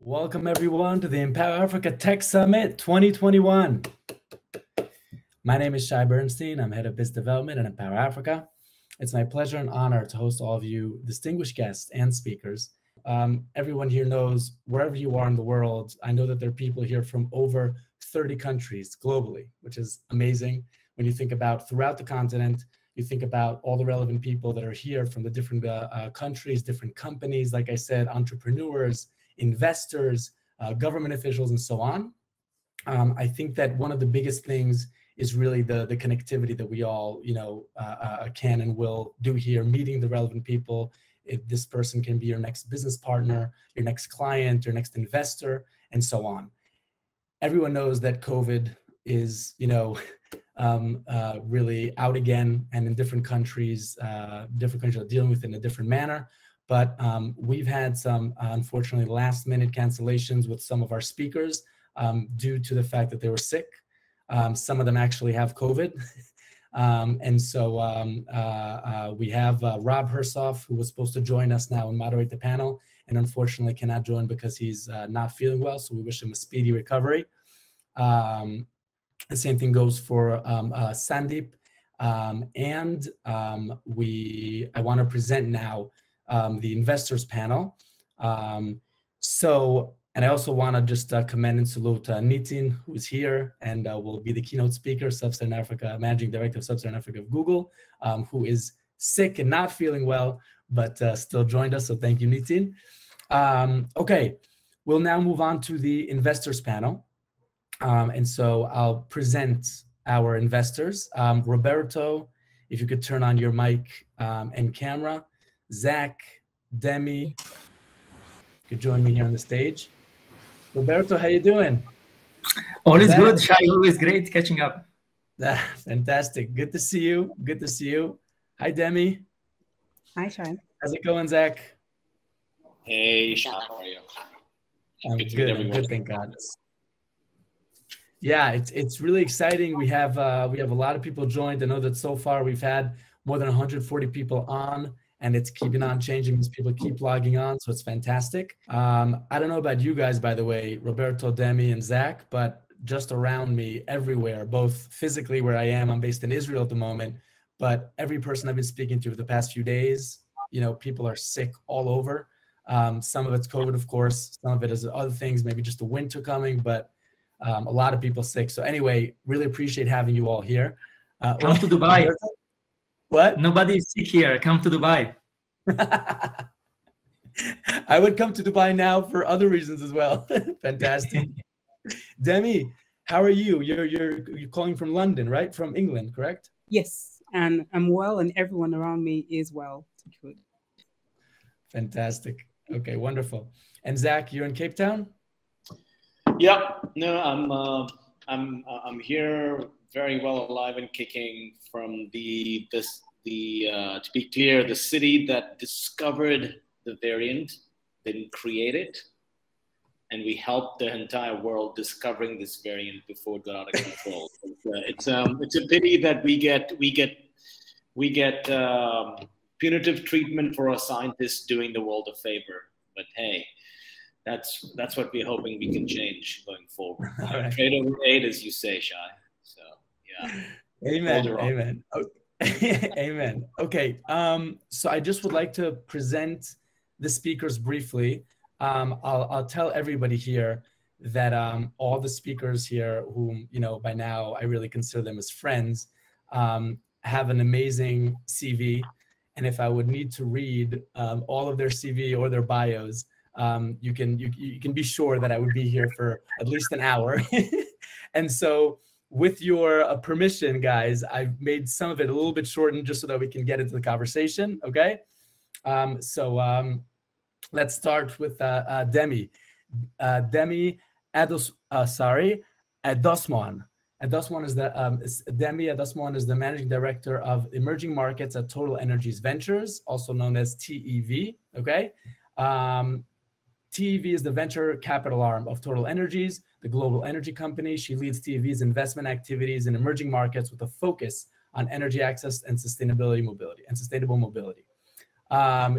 Welcome everyone to the Empower Africa Tech Summit 2021. My name is Shai Bernstein. I'm head of business development at Empower Africa. It's my pleasure and honor to host all of you distinguished guests and speakers. Everyone here knows, wherever you are in the world, I know that there are people here from over 30 countries globally, which is amazing. When you think about throughout the continent, you think about all the relevant people that are here from the different countries, different companies, like I said, entrepreneurs, investors, government officials, and so on. I think that one of the biggest things is really the connectivity that we all, can and will do here, meeting the relevant people. If this person can be your next business partner, your next client, your next investor, and so on. Everyone knows that COVID is, really out again, and in different countries are dealing with it in a different manner. But we've had some, unfortunately, last-minute cancellations with some of our speakers due to the fact that they were sick. Some of them actually have COVID. And so we have Rob Hersoff, who was supposed to join us now and moderate the panel, and unfortunately cannot join because he's not feeling well. So we wish him a speedy recovery. The same thing goes for Sandeep. I want to present now the investors panel. And I also want to just commend and salute Nitin, who is here and will be the keynote speaker, Sub-Saharan Africa, Managing Director of Sub-Saharan Africa of Google, who is sick and not feeling well, but still joined us. So thank you, Nitin. Okay, we'll now move on to the investors panel. And so I'll present our investors. Roberto, if you could turn on your mic and camera. Zach, Demi, could join me here on the stage. Roberto, how you doing? Always good, Shai. Always great catching up. Fantastic. Good to see you. Good to see you. Hi, Demi. Hi, Shai. How's it going, Zach? Hey, Shai. How are you? I'm good. I'm good, thank God. Yeah, it's really exciting. We have a lot of people joined. I know that so far we've had more than 140 people on, and it's keeping on changing as people keep logging on, so it's fantastic. I don't know about you guys, by the way, Roberto, Demi, and Zach, but just around me, everywhere, both physically where I am, I'm based in Israel at the moment, but every person I've been speaking to for the past few days, people are sick all over. Some of it's COVID, of course. Some of it is other things, maybe just the winter coming, but a lot of people sick. So anyway, really appreciate having you all here. Come to Dubai. What? Nobody is sick here. Come to Dubai. I would come to Dubai now for other reasons as well. Fantastic. Demi, how are you? You're calling from London, right? From England, correct? Yes, and I'm well, and everyone around me is well. Good. Fantastic. Okay, wonderful. And Zach, you're in Cape Town? Yeah. No, I'm here, very well alive and kicking from to be clear, the city that discovered the variant didn't create it, and we helped the entire world discovering this variant before it got out of control. It's a pity that we get punitive treatment for our scientists doing the world a favor. But hey, that's what we're hoping we can change going forward. Right. Trade over aid, as you say, Shai. So yeah. Amen. Amen. Okay. Amen. Okay. So I just would like to present the speakers briefly. I'll tell everybody here that all the speakers here, whom by now I really consider them as friends, have an amazing CV. And if I would need to read all of their CV or their bios, you can be sure that I would be here for at least an hour. And so with your permission, guys, I've made some of it a little bit shortened just so that we can get into the conversation, okay? Let's start with Demi. Demi Adosman. Demi Adosman is the Managing Director of Emerging Markets at TotalEnergies Ventures, also known as TEV, okay? TEV is the venture capital arm of TotalEnergies, the global energy company. She leads TEV's investment activities in emerging markets with a focus on energy access and sustainable mobility.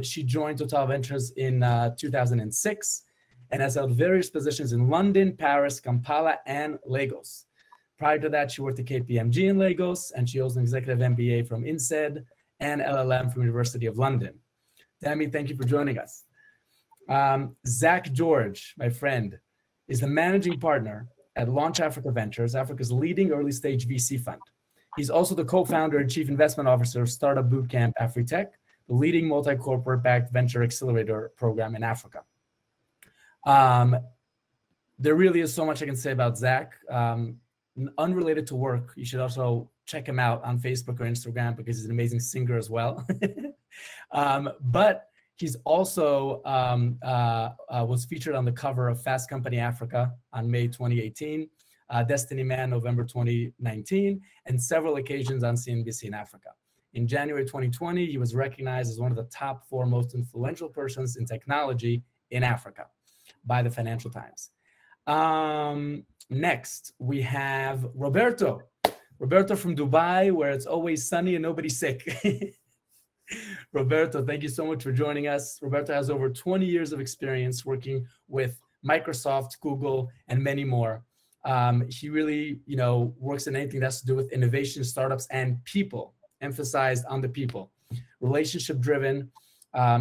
She joined Total Ventures in 2006 and has held various positions in London, Paris, Kampala, and Lagos. Prior to that, she worked at KPMG in Lagos, and she holds an executive MBA from INSEAD and LLM from University of London. Tammy, thank you for joining us. Zach George, my friend, is the managing partner at Launch Africa Ventures, Africa's leading early-stage VC fund. He's also the co-founder and chief investment officer of Startup Bootcamp AfriTech, the leading multi-corporate backed venture accelerator program in Africa. There really is so much I can say about Zach. Unrelated to work, you should also check him out on Facebook or Instagram because he's an amazing singer as well. But he's also was featured on the cover of Fast Company Africa on May 2018, Destiny Man November 2019, and several occasions on CNBC in Africa. In January 2020, he was recognized as one of the top 4 most influential persons in technology in Africa by the Financial Times. Next, we have Roberto. Roberto from Dubai, where it's always sunny and nobody's sick. Roberto, thank you so much for joining us. Roberto has over 20 years of experience working with Microsoft, Google, and many more. He really, works in anything that has to do with innovation, startups, and people, emphasized on the people. Relationship-driven.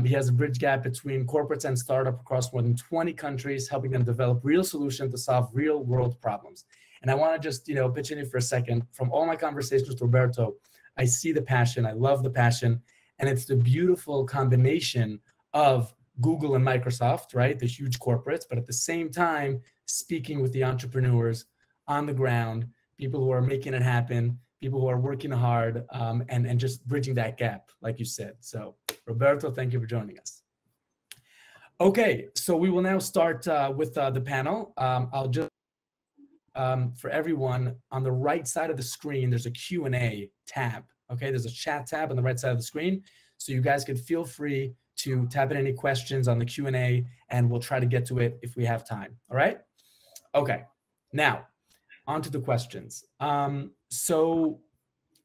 He has a bridge gap between corporates and startups across more than 20 countries, helping them develop real solutions to solve real-world problems. And I want to just, pitch in for a second. From all my conversations with Roberto, I see the passion. I love the passion. And it's the beautiful combination of Google and Microsoft, right? The huge corporates, but at the same time, speaking with the entrepreneurs on the ground, people who are making it happen, people who are working hard, and just bridging that gap, like you said. So Roberto, thank you for joining us. Okay, so we will now start with the panel. I'll just, for everyone, on the right side of the screen, there's a Q&A tab. Okay, there's a chat tab on the right side of the screen. So you guys can feel free to type in any questions on the Q&A, and we'll try to get to it if we have time. All right? Okay, now on to the questions. So,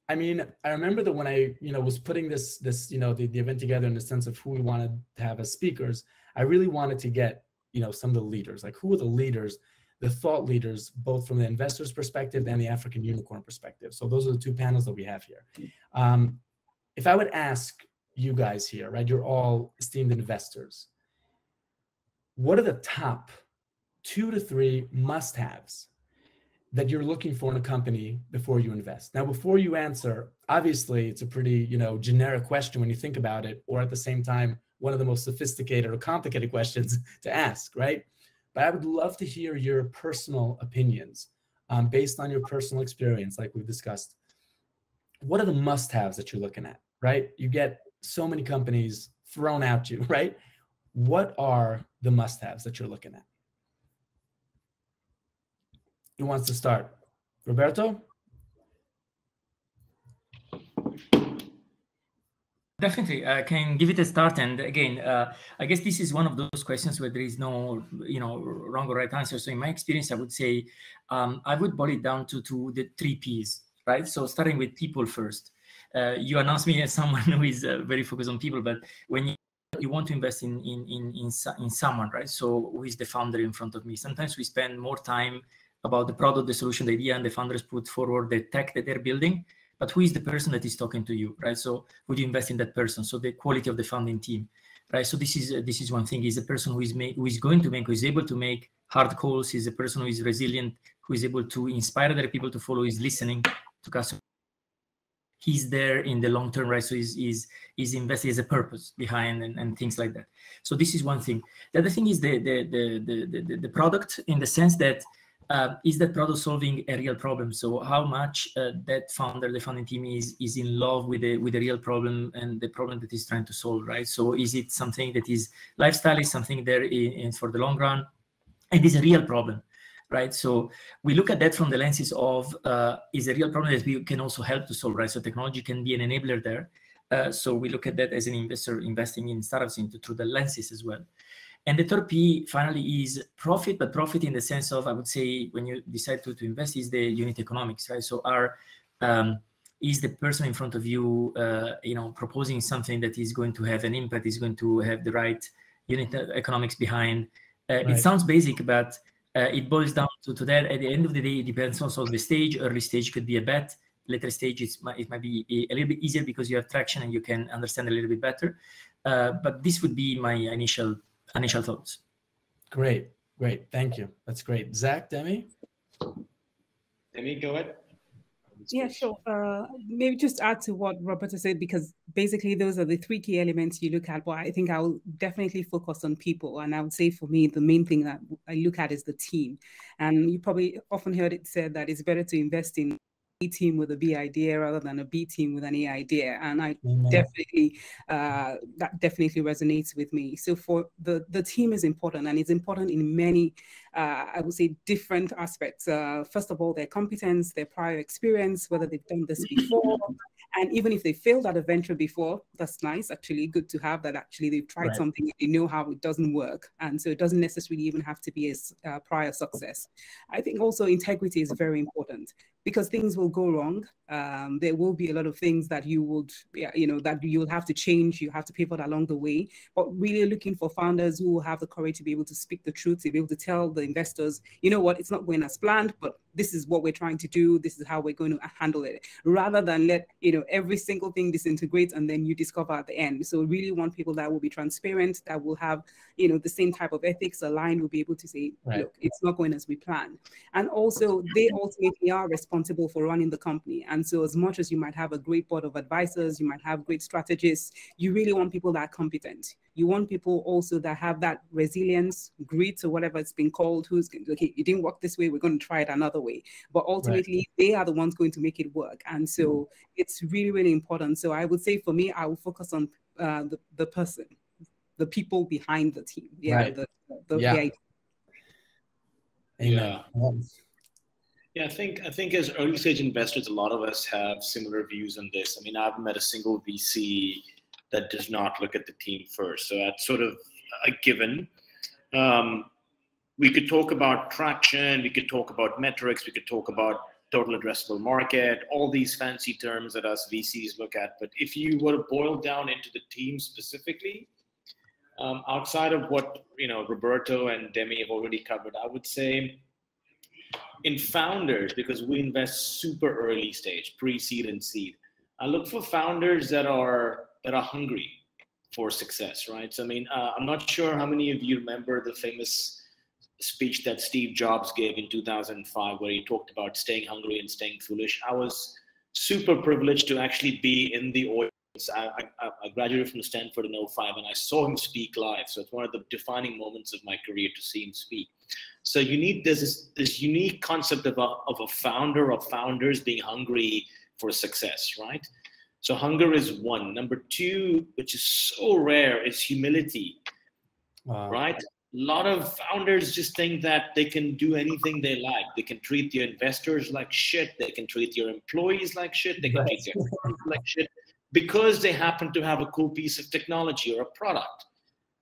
I mean, I remember that when I, was putting the event together in the sense of who we wanted to have as speakers, I really wanted to get, some of the leaders, like who are the leaders, the thought leaders, both from the investor's perspective and the African unicorn perspective. So those are the 2 panels that we have here. If I would ask you guys here, right, you're all esteemed investors, what are the top 2 to 3 must-haves that you're looking for in a company before you invest? Now, before you answer, obviously it's a pretty, generic question when you think about it, or at the same time, one of the most sophisticated or complicated questions to ask, right? But I would love to hear your personal opinions based on your personal experience, like we've discussed. What are the must-haves that you're looking at, right? You get so many companies thrown at you, right? What are the must-haves that you're looking at? Who wants to start? Roberto? Definitely, I can give it a start. And again, I guess this is one of those questions where there is no, wrong or right answer. So in my experience, I would say I would boil it down to the 3 Ps, right? So starting with people first. You announced me as someone who is very focused on people, but when you want to invest in someone, right? So who is the founder in front of me? Sometimes we spend more time about the product, the solution, the idea, and the founders put forward the tech that they're building. But who is the person that is talking to you, right? So would you invest in that person? So the quality of the founding team, right? So this is one thing. Is a person who is able to make hard calls. Is a person who is resilient, who is able to inspire other people to follow. Is listening to customers. He's there in the long term, right? So he's invested as a purpose behind and things like that. So this is one thing. The other thing is the product, in the sense that is that product solving a real problem? So how much that founder, the founding team is in love with the real problem and the problem that is trying to solve, right? So is it something that is lifestyle, is something there in for the long run, and is a real problem, right? So we look at that from the lenses of is a real problem that we can also help to solve, right? So technology can be an enabler there. So we look at that as an investor investing in startups through the lenses as well. And the 3rd P finally is profit, but profit in the sense of, I would say, when you decide to invest, is the unit economics, right? So is the person in front of you, proposing something that is going to have an impact, is going to have the right unit economics behind, It sounds basic, but it boils down to that. At the end of the day, it depends also on the stage. Early stage could be a bet. Later stage, it might be a little bit easier because you have traction and you can understand a little bit better. But this would be my initial thoughts. Great. Thank you. That's great. Zach, Demi? Demi, go ahead. Yeah, sure. Maybe just add to what Roberto said, because basically those are the three key elements you look at. But I think I'll definitely focus on people. And I would say for me, the main thing that I look at is the team. And you probably often heard it said that it's better to invest in a team with a B idea rather than a B team with an A idea. And I definitely, that definitely resonates with me. So for the team is important, and it's important in many, I would say, different aspects. First of all, their competence, their prior experience, whether they've done this before. And even if they failed at a venture before, that's nice, actually good to have that actually they've tried something and they know how it doesn't work. And so it doesn't necessarily even have to be a prior success. I think also integrity is very important, because things will go wrong. There will be a lot of things that you would, that you'll have to change, you have to pivot along the way, but really looking for founders who will have the courage to be able to speak the truth, to be able to tell the investors, you know what, it's not going as planned, but this is what we're trying to do, this is how we're going to handle it, rather than let, every single thing disintegrate and then you discover at the end. So really want people that will be transparent, that will have, the same type of ethics aligned, will be able to say, look, it's not going as we planned. And also they ultimately are responsible for running the company. And so as much as you might have a great board of advisors, you might have great strategists, you really want people that are competent. You want people also that have that resilience, grit, or whatever it's been called, who's going to, okay, it didn't work this way, we're going to try it another way. But ultimately, they are the ones going to make it work. And so it's really, really important. So I would say for me, I will focus on the person, the people behind the team. The idea. Yeah, I think as early stage investors, a lot of us have similar views on this. I mean, I've met a single VC that does not look at the team first. So that's sort of a given. We could talk about traction, we could talk about metrics, we could talk about total addressable market, all these fancy terms that us VCs look at. But if you were to boil down into the team specifically, outside of what Roberto and Demi have already covered, I would say in founders, because we invest super early stage, pre-seed and seed, I look for founders that are hungry for success, right? So I mean, I'm not sure how many of you remember the famous speech that Steve Jobs gave in 2005, where he talked about staying hungry and staying foolish. I was super privileged to actually be in the audience. I graduated from Stanford in 2005, and I saw him speak live. So it's one of the defining moments of my career to see him speak. So you need this unique concept of a founder or founders being hungry for success, right? So hunger is one. Number two, which is so rare, is humility, right? A lot of founders just think that they can do anything they like. They can treat their investors like shit. They can treat your employees like shit. They can treat their friends like shit because they happen to have a cool piece of technology or a product.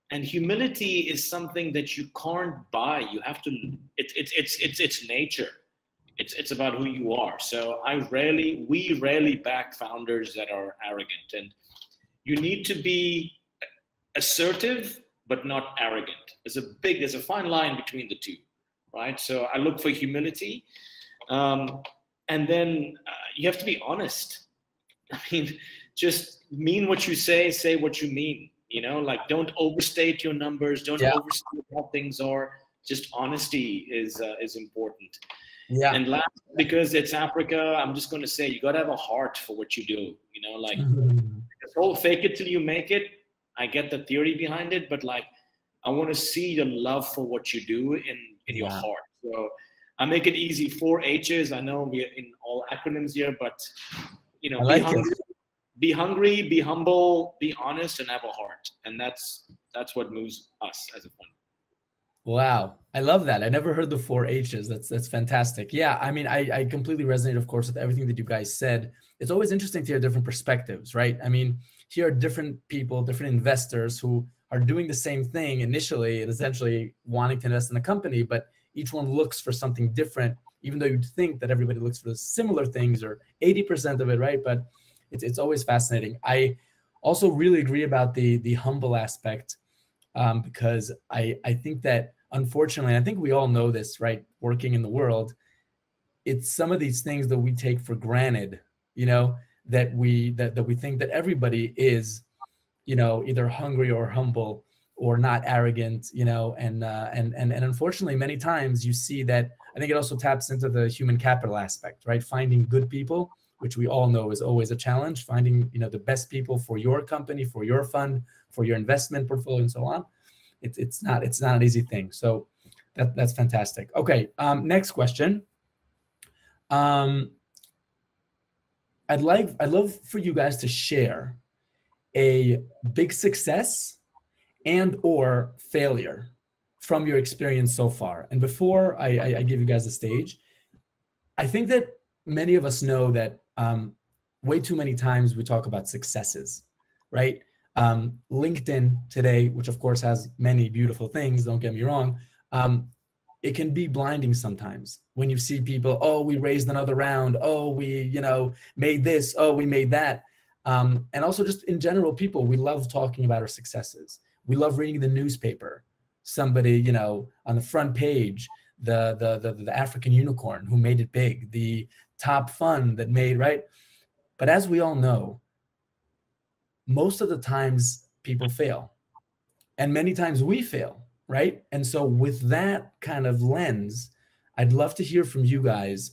And humility is something that you can't buy. You have to. It's nature. It's about who you are. So we rarely back founders that are arrogant. And you need to be assertive, but not arrogant. There's a fine line between the two, right? So I look for humility, and then you have to be honest. I mean, just mean what you say what you mean. Like don't overstate your numbers, don't overstate how things are. Just honesty is important. Yeah. And last, because it's Africa, I'm just going to say you got to have a heart for what you do. Like this whole fake it till you make it. I get the theory behind it, but like I want to see the love for what you do in your heart. So I make it easy. 4 H's. I know we're in all acronyms here, but be hungry, be humble, be honest, and have a heart. And that's what moves us as a fund. Wow, I love that. I never heard the 4 H's. That's fantastic. Yeah, I mean, I completely resonate, of course, with everything that you guys said. It's always interesting to hear different perspectives, right? I mean, here are different people, different investors who are doing the same thing initially and essentially wanting to invest in a company, but each one looks for something different, even though you'd think that everybody looks for the similar things or 80% of it, right? But it's always fascinating. I also really agree about the humble aspect, because I think that unfortunately, I think we all know this, right? Working in the world, it's some of these things that we take for granted, you know, that we think that everybody is, you know, either hungry or humble or not arrogant, you know, and unfortunately, many times you see that. I think it also taps into the human capital aspect, right? Finding good people, which we all know is always a challenge. Finding, you know, the best people for your company, for your fund, for your investment portfolio, and so on. It's not an easy thing. So that's fantastic. Okay, next question. I'd love for you guys to share a big success and or failure from your experience so far. And before I give you guys the stage, I think that many of us know that way too many times we talk about successes, right? LinkedIn today, which of course has many beautiful things, don't get me wrong, it can be blinding sometimes when you see people, oh, we raised another round, oh, we, you know, made this, oh, we made that. And also just in general, people, we love talking about our successes. We love reading the newspaper. Somebody, you know, on the front page, the African unicorn who made it big, the top fund that made, right? But as we all know, most of the times people fail. And many times we fail, right? And so with that kind of lens, I'd love to hear from you guys,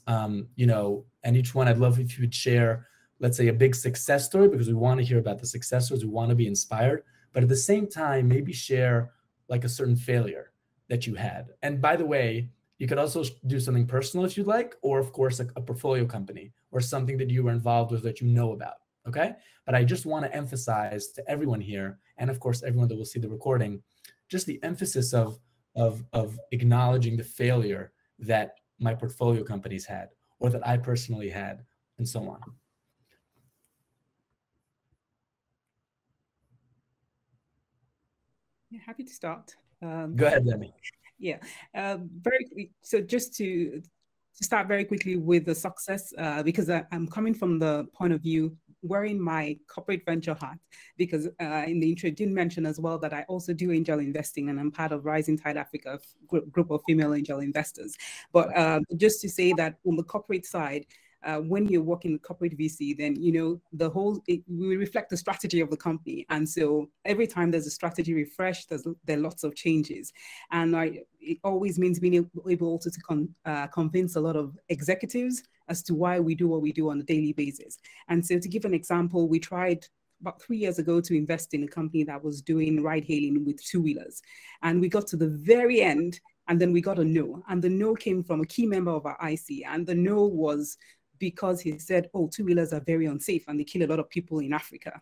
you know, and each one, I'd love if you would share, let's say, a big success story, because we want to hear about the success stories. We want to be inspired. But at the same time, maybe share like a certain failure that you had. And by the way, you could also do something personal if you'd like, or of course, a portfolio company or something that you were involved with that you know about, okay? But I just want to emphasize to everyone here, and of course, everyone that will see the recording, just the emphasis of acknowledging the failure that my portfolio companies had, or that I personally had, and so on. Yeah, happy to start. Go ahead, Lemmy. Yeah, so just to start very quickly with the success, because I'm coming from the point of view wearing my corporate venture hat, because in the intro I didn't mention as well that I also do angel investing, and I'm part of Rising Tide Africa group of female angel investors. But just to say that on the corporate side, when you're working with corporate VC, then, you know, we reflect the strategy of the company. And so every time there's a strategy refresh, there are lots of changes. And it always means being able also to convince a lot of executives as to why we do what we do on a daily basis. And so to give an example, we tried about 3 years ago to invest in a company that was doing ride hailing with two-wheelers. And we got to the very end, and then we got a no. And the no came from a key member of our IC. And the no was because he said, oh, two-wheelers are very unsafe and they kill a lot of people in Africa.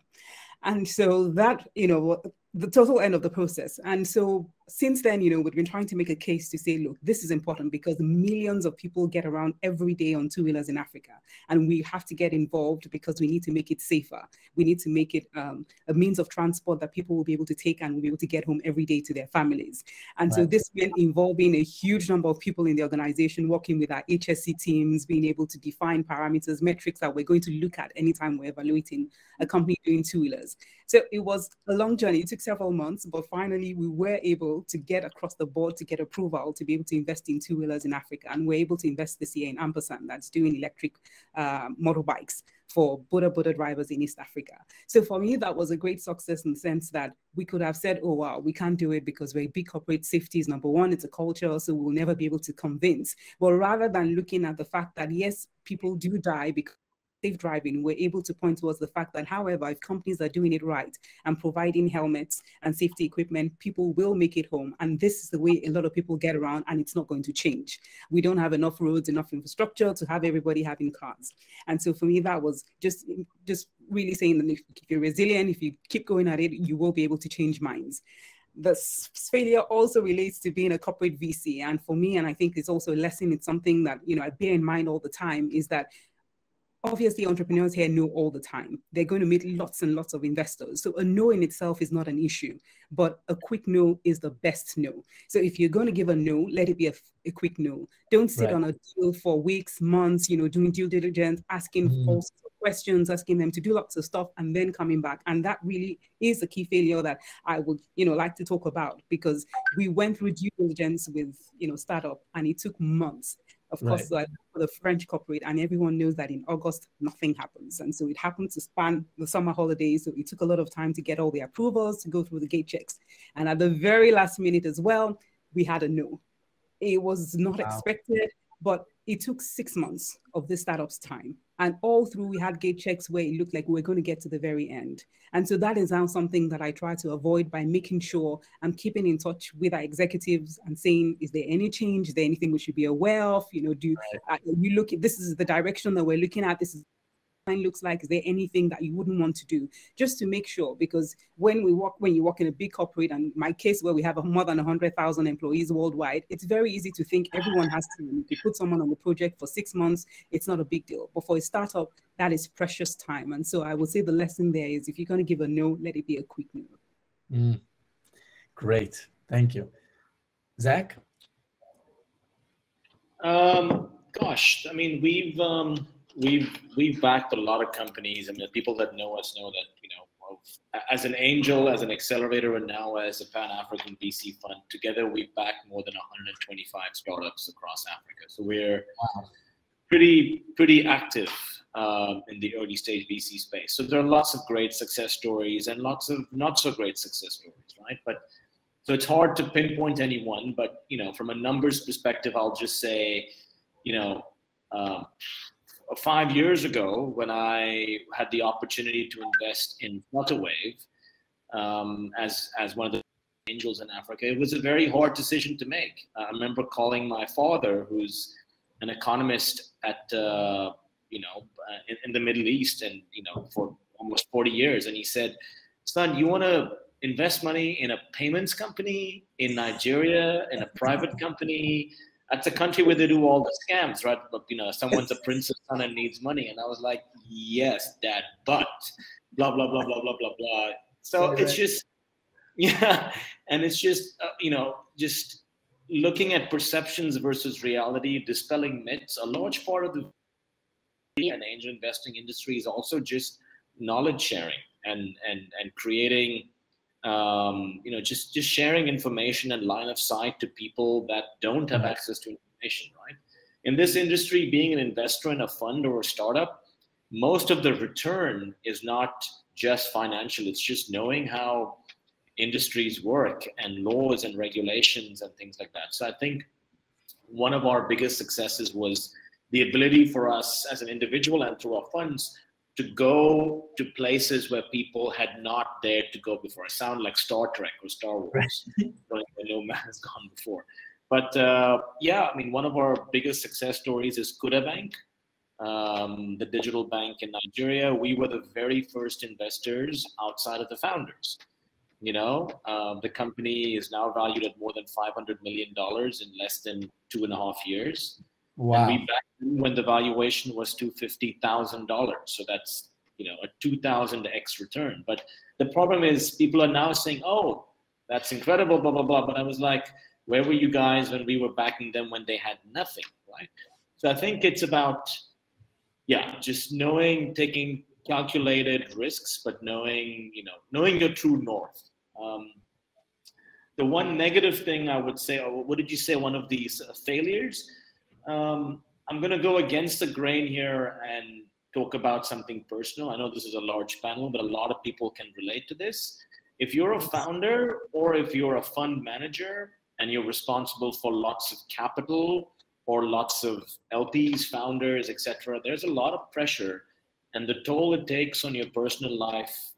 And so that, you know, the total end of the process. And so since then, you know, we've been trying to make a case to say, look, this is important because millions of people get around every day on two-wheelers in Africa. And we have to get involved because we need to make it safer. We need to make it a means of transport that people will be able to take and will be able to get home every day to their families. And so this meant involving a huge number of people in the organization, working with our HSC teams, being able to define parameters, metrics that we're going to look at anytime we're evaluating a company doing two-wheelers. So it was a long journey. It took several months, but finally we were able to get across the board to get approval to be able to invest in two-wheelers in Africa. And we're able to invest this year in Ampersand, that's doing electric motorbikes for Boda drivers in East Africa. So for me, that was a great success in the sense that we could have said, oh, wow, we can't do it because we're big corporate. Safety is number one. It's a culture, so we'll never be able to convince. But rather than looking at the fact that, yes, people do die because safe driving, we're able to point towards the fact that, however, if companies are doing it right and providing helmets and safety equipment, people will make it home. And this is the way a lot of people get around, and it's not going to change. We don't have enough roads, enough infrastructure to have everybody having cars. And so for me, that was just really saying that if you're resilient, if you keep going at it, you will be able to change minds. The failure also relates to being a corporate VC. And for me, and I think it's also a lesson, it's something that, you know, I bear in mind all the time, is that obviously entrepreneurs here know all the time. They're going to meet lots and lots of investors. So a no in itself is not an issue, but a quick no is the best no. So if you're going to give a no, let it be a quick no. Don't sit on a deal for weeks, months, doing due diligence, asking all sorts of questions, asking them to do lots of stuff, and then coming back. And that really is a key failure that I would, like to talk about, because we went through due diligence with, startup, and it took months. Of course, like for the French corporate, and everyone knows that in August, nothing happens. And so it happened to span the summer holidays. So it took a lot of time to get all the approvals, to go through the gate checks. And at the very last minute as well, we had a no. It was not expected, but it took 6 months of the startup's time. And all through, we had gate checks where it looked like we were going to get to the very end. And so that is now something that I try to avoid by making sure I'm keeping in touch with our executives and saying, is there any change? Is there anything we should be aware of? You look at, this is the direction that we're looking at. This is looks like. Is there anything that you wouldn't want to do, just to make sure? Because when you work in a big corporate, and my case where we have more than 100,000 employees worldwide, it's very easy to think everyone has to. If you put someone on the project for 6 months, it's not a big deal. But for a startup, that is precious time. And so I would say the lesson there is, if you're going to give a no, let it be a quick no. Great, thank you, Zach. Gosh, I mean, we've backed a lot of companies. I mean, the people that know us know that, as an angel, as an accelerator, and now as a Pan-African VC fund, together we've backed more than 125 startups across Africa. So we're pretty active in the early stage VC space. So there are lots of great success stories and lots of not so great success stories, right? But so it's hard to pinpoint any one, but from a numbers perspective, I'll just say, 5 years ago, when I had the opportunity to invest in Flutterwave as one of the angels in Africa, it was a very hard decision to make. I remember calling my father, who's an economist at in the Middle East, and for almost 40 years, and he said, "Son, you want to invest money in a payments company in Nigeria, in a private company? That's a country where they do all the scams, right? But someone's a prince's son and needs money." And I was like, "Yes, Dad, but blah blah blah blah blah blah blah." So it's just, and it's just just looking at perceptions versus reality, dispelling myths. A large part of the and angel investing industry is also just knowledge sharing and creating. Just sharing information and line of sight to people that don't have access to information, right? In this industry, being an investor in a fund or a startup, most of the return is not just financial. It's just knowing how industries work and laws and regulations and things like that. So I think one of our biggest successes was the ability for us as an individual and through our funds to go to places where people had not dared to go before. I sound like Star Trek or Star Wars. No man has gone before. But I mean, one of our biggest success stories is Kuda Bank, the digital bank in Nigeria. We were the very first investors outside of the founders. The company is now valued at more than $500 million in less than 2.5 years. Wow. And we backed when the valuation was $250,000. So that's, a 2,000x return. But the problem is people are now saying, "Oh, that's incredible, blah, blah, blah." But I was like, where were you guys when we were backing them when they had nothing, right? So I think it's about, just taking calculated risks, but knowing your true north. The one negative thing I would say, or what did you say, one of these failures? I'm going to go against the grain here and talk about something personal. I know this is a large panel, but a lot of people can relate to this. If you're a founder or if you're a fund manager and you're responsible for lots of capital or lots of LPs, founders, etc., there's a lot of pressure, and the toll it takes on your personal life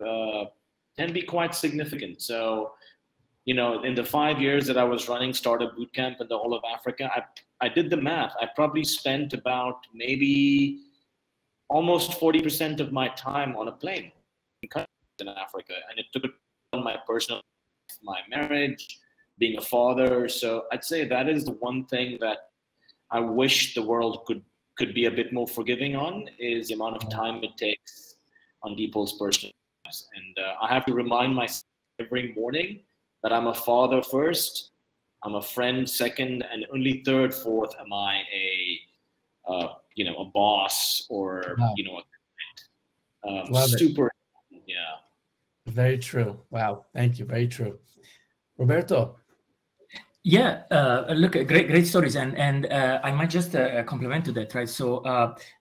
can be quite significant. So, in the 5 years that I was running Startup Bootcamp in the whole of Africa, I did the math. I probably spent about maybe almost 40% of my time on a plane in Africa. And it took on my personal life, my marriage, being a father. So I'd say that is the one thing that I wish the world could could be a bit more forgiving on is the amount of time it takes on people's personal lives. And I have to remind myself every morning that I'm a father first, I'm a friend second, and only third, fourth am I a boss or super. Yeah. Very true. Wow. Thank you. Very true. Roberto. Yeah, look, great stories, and I might just complement to that, right? So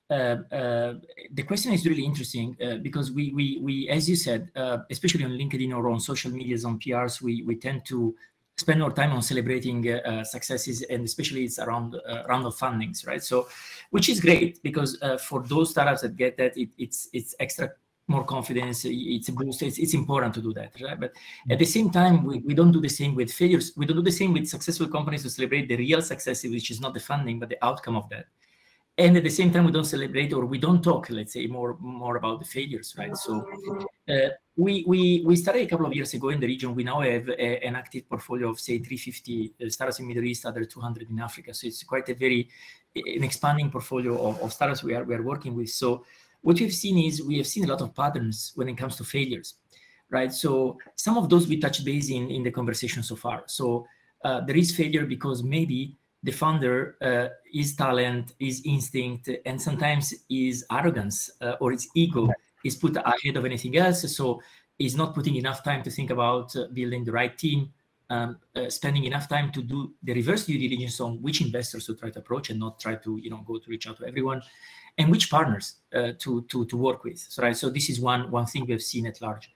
the question is really interesting because we, as you said, especially on LinkedIn or on social medias, on PRs, we tend to spend more time on celebrating successes, and especially it's around round of fundings, right? So, which is great because for those startups that get that, it's extra more confidence, it's a boost, it's important to do that, right? But at the same time, we don't do the same with failures. We don't do the same with successful companies to celebrate the real success, which is not the funding, but the outcome of that. And at the same time, we don't celebrate or we don't talk, let's say, more about the failures, right? So we started a couple of years ago in the region. We now have an active portfolio of, say, 350 startups in Middle East, other 200 in Africa. So it's quite an expanding portfolio of startups we are working with. So what we have seen a lot of patterns when it comes to failures, right? So some of those we touched base in the conversation so far. So there is failure because maybe the founder is talent, is instinct, and sometimes is arrogance or its ego is put ahead of anything else. So is not putting enough time to think about building the right team, spending enough time to do the reverse due diligence on which investors to try to approach and not try to go to reach out to everyone, and which partners to work with. So, right, so this is one thing we have seen at large.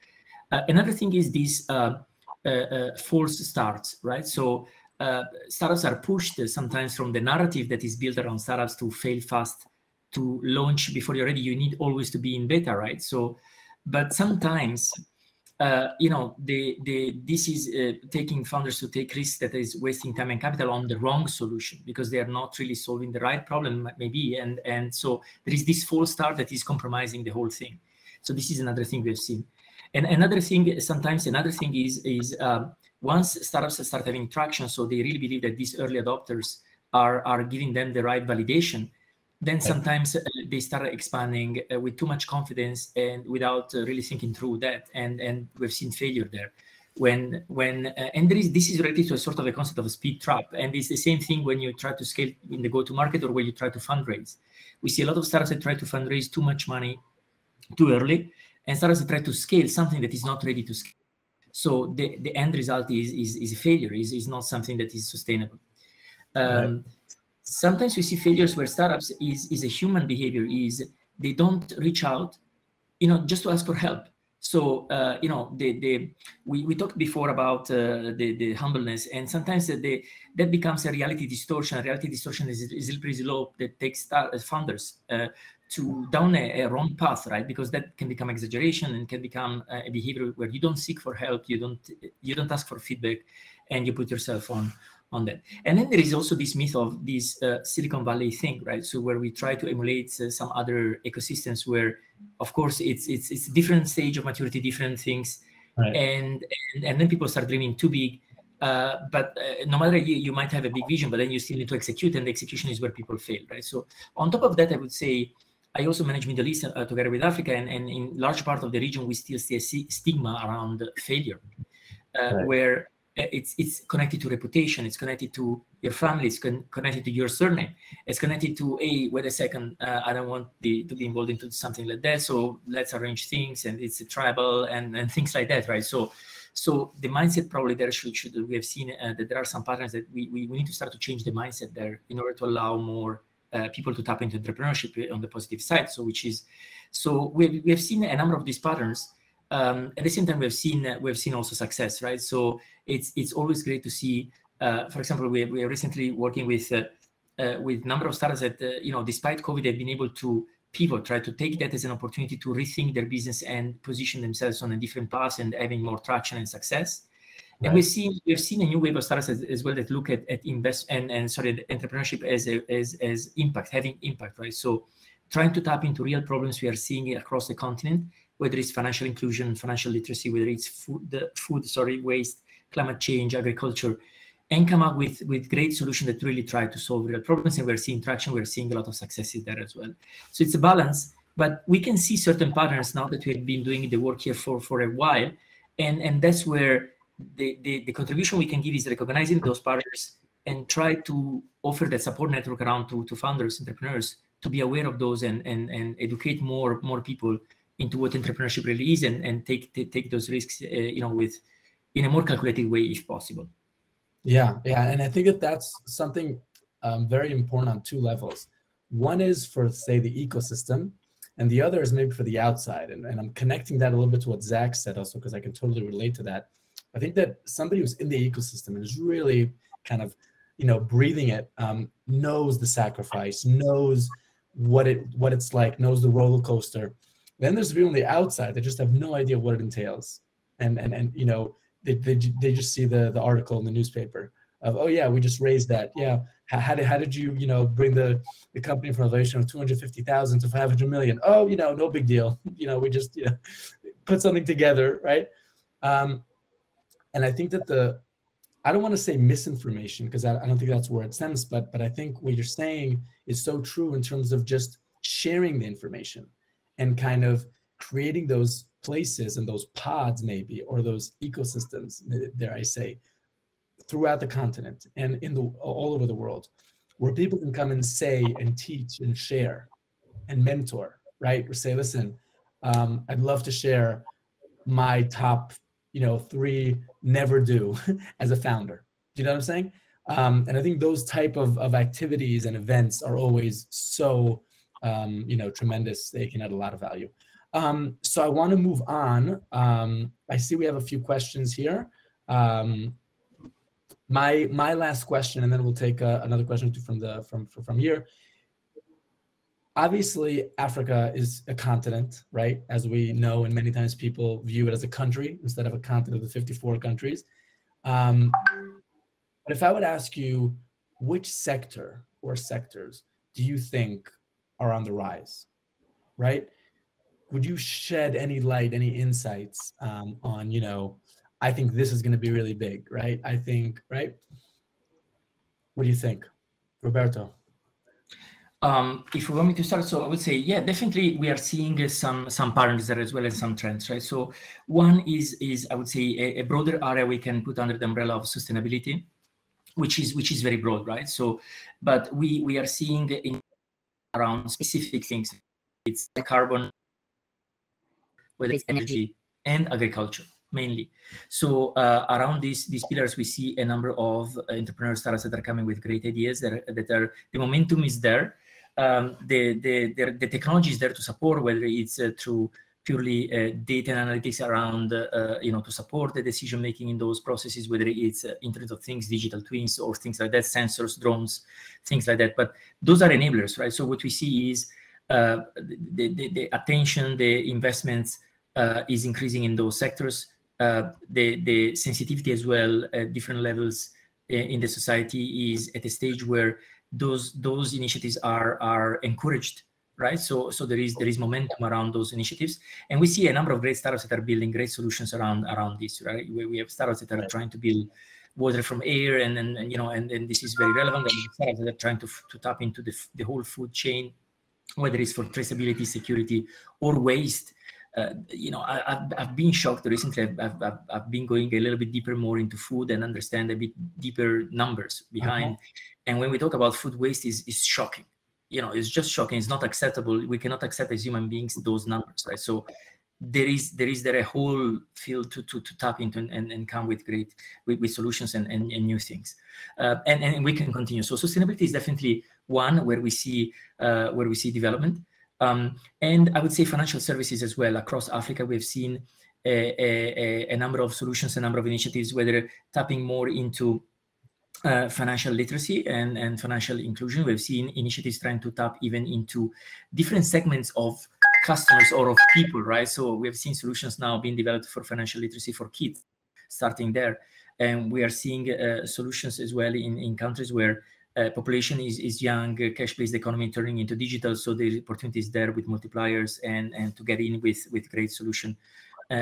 Another thing is these false starts, right? So startups are pushed sometimes from the narrative that is built around startups to fail fast, to launch before you're ready. You need always to be in beta, right? So, but sometimes this is taking founders to take risks that is wasting time and capital on the wrong solution because they are not really solving the right problem, maybe. And so there is this false start that is compromising the whole thing. So this is another thing we've seen. And another thing is once startups start having traction, so they really believe that these early adopters are giving them the right validation, then sometimes they start expanding with too much confidence and without really thinking through that, and we've seen failure there. And this is related to a sort of a concept of a speed trap, and it's the same thing when you try to scale in the go-to-market or when you try to fundraise. We see a lot of startups that try to fundraise too much money too early, and startups that try to scale something that is not ready to scale. So the end result is a failure, is not something that is sustainable. Sometimes we see failures where startups is a human behavior, is they don't reach out, just to ask for help. So, we talked before about the humbleness, and sometimes that becomes a reality distortion. A reality distortion is pretty low that takes founders to down a wrong path, right? Because that can become exaggeration and can become a behavior where you don't seek for help, you don't ask for feedback, and you put yourself on that. And then there is also this myth of this Silicon Valley thing, right? So where we try to emulate some other ecosystems where, of course, it's different stage of maturity, different things, right. and then people start dreaming too big. But no matter you might have a big vision, but then you still need to execute, and the execution is where people fail, right? So on top of that, I would say I also manage Middle East together with Africa, and in large part of the region, we still see a stigma around failure, right. Where it's connected to reputation, it's connected to your family, it's connected to your surname, it's connected to, hey, wait a second, I don't want to be involved into something like that, so let's arrange things, and it's a tribal and things like that, right? So the mindset probably there should we have seen that there are some patterns that we need to start to change the mindset there in order to allow more people to tap into entrepreneurship on the positive side. So we have seen a number of these patterns. At the same time, we've seen also success, right? So it's always great to see. For example, we are recently working with number of startups that despite COVID, they've been able to pivot, try to take that as an opportunity to rethink their business and position themselves on a different path and having more traction and success. Right. And we've seen a new wave of startups as well that look at invest and entrepreneurship as impact, having impact, right? So trying to tap into real problems we are seeing across the continent, whether it's financial inclusion, financial literacy, whether it's food waste, climate change, agriculture, and come up with great solutions that really try to solve real problems. And we're seeing traction, we're seeing a lot of successes there as well. So it's a balance, but we can see certain patterns now that we've been doing the work here for a while. And that's where the contribution we can give is recognizing those patterns and try to offer that support network around to founders, entrepreneurs, to be aware of those and educate more people into what entrepreneurship really is, and take those risks, in a more calculated way if possible. Yeah, and I think that's something very important on two levels. One is for, say, the ecosystem, and the other is maybe for the outside. And I'm connecting that a little bit to what Zach said also, because I can totally relate to that. I think that somebody who's in the ecosystem and is really kind of, breathing it, knows the sacrifice, knows what it's like, knows the roller coaster. Then there's people on the outside that just have no idea what it entails, and they just see the article in the newspaper of, oh yeah, we just raised that. Yeah, how did you bring the company from a valuation of 250,000 to 500 million? Oh, no big deal. We just put something together, right? And I think that I don't want to say misinformation, because I don't think that's where it stems, but I think what you're saying is so true in terms of just sharing the information and kind of creating those places and those pods maybe, or those ecosystems, dare I say, throughout the continent and all over the world, where people can come and say and teach and share and mentor, right? Or say, listen, I'd love to share my top 3 never do as a founder. Do you know what I'm saying? And I think those type of activities and events are always so tremendous. They can add a lot of value. So I want to move on. I see we have a few questions here. My last question, and then we'll take another question from here. Obviously, Africa is a continent, right? As we know, and many times people view it as a country instead of a continent of the 54 countries. But if I would ask you, which sector or sectors do you think are on the rise, right? Would you shed any light, any insights on, I think this is going to be really big, right? I think, right? What do you think, Roberto? If you want me to start, so I would say, yeah, definitely we are seeing some patterns there as well as some trends, right? So one is I would say a broader area we can put under the umbrella of sustainability, which is very broad, right? So, but we are seeing around specific things. It's carbon, whether it's energy and agriculture mainly. So around these pillars, we see a number of entrepreneur startups that are coming with great ideas that are the momentum is there. The technology is there to support, whether it's through purely data and analytics around, to support the decision making in those processes, whether it's Internet of Things, digital twins, or things like that, sensors, drones, things like that. But those are enablers, right? So what we see is the attention, the investments is increasing in those sectors. The sensitivity as well at different levels in the society is at a stage where those initiatives are encouraged, right? So there is momentum around those initiatives, and we see a number of great startups that are building great solutions around this, right? We have startups that are trying to build water from air, and this is very relevant. And startups that are trying to tap into the whole food chain, whether it's for traceability, security, or waste. I've been shocked recently. I've been going a little bit deeper more into food and understand a bit deeper numbers behind. And when we talk about food waste, is shocking. It's just shocking. It's not acceptable. We cannot accept as human beings those numbers, right? So there is a whole field to tap into and come with with solutions and new things. And we can continue. So sustainability is definitely one where we see development. And I would say financial services as well. Across Africa, we've seen a number of solutions, a number of initiatives, whether tapping more into financial literacy and financial inclusion. We've seen initiatives trying to tap even into different segments of customers or of people, right? So we've seen solutions now being developed for financial literacy for kids, starting there. And we are seeing solutions as well in countries where population is young, cash-based economy turning into digital. So the opportunity is there with multipliers and to get in with great solution.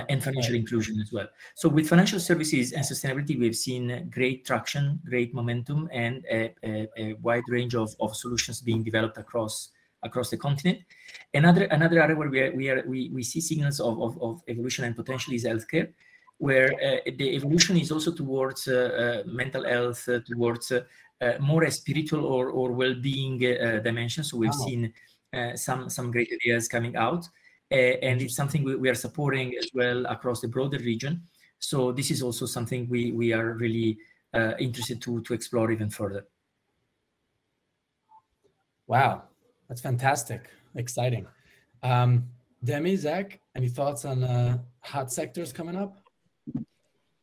and financial inclusion as well. So with financial services and sustainability, we've seen great traction, great momentum, and a wide range of solutions being developed across the continent. Another area where we see signals of evolution and potential is healthcare, where the evolution is also towards mental health, towards more a spiritual or well-being dimension. So we've seen some great ideas coming out, and it's something we are supporting as well across the broader region. So this is also something we are really interested to explore even further. Wow, that's fantastic, exciting. Demi, Zach, any thoughts on hot sectors coming up?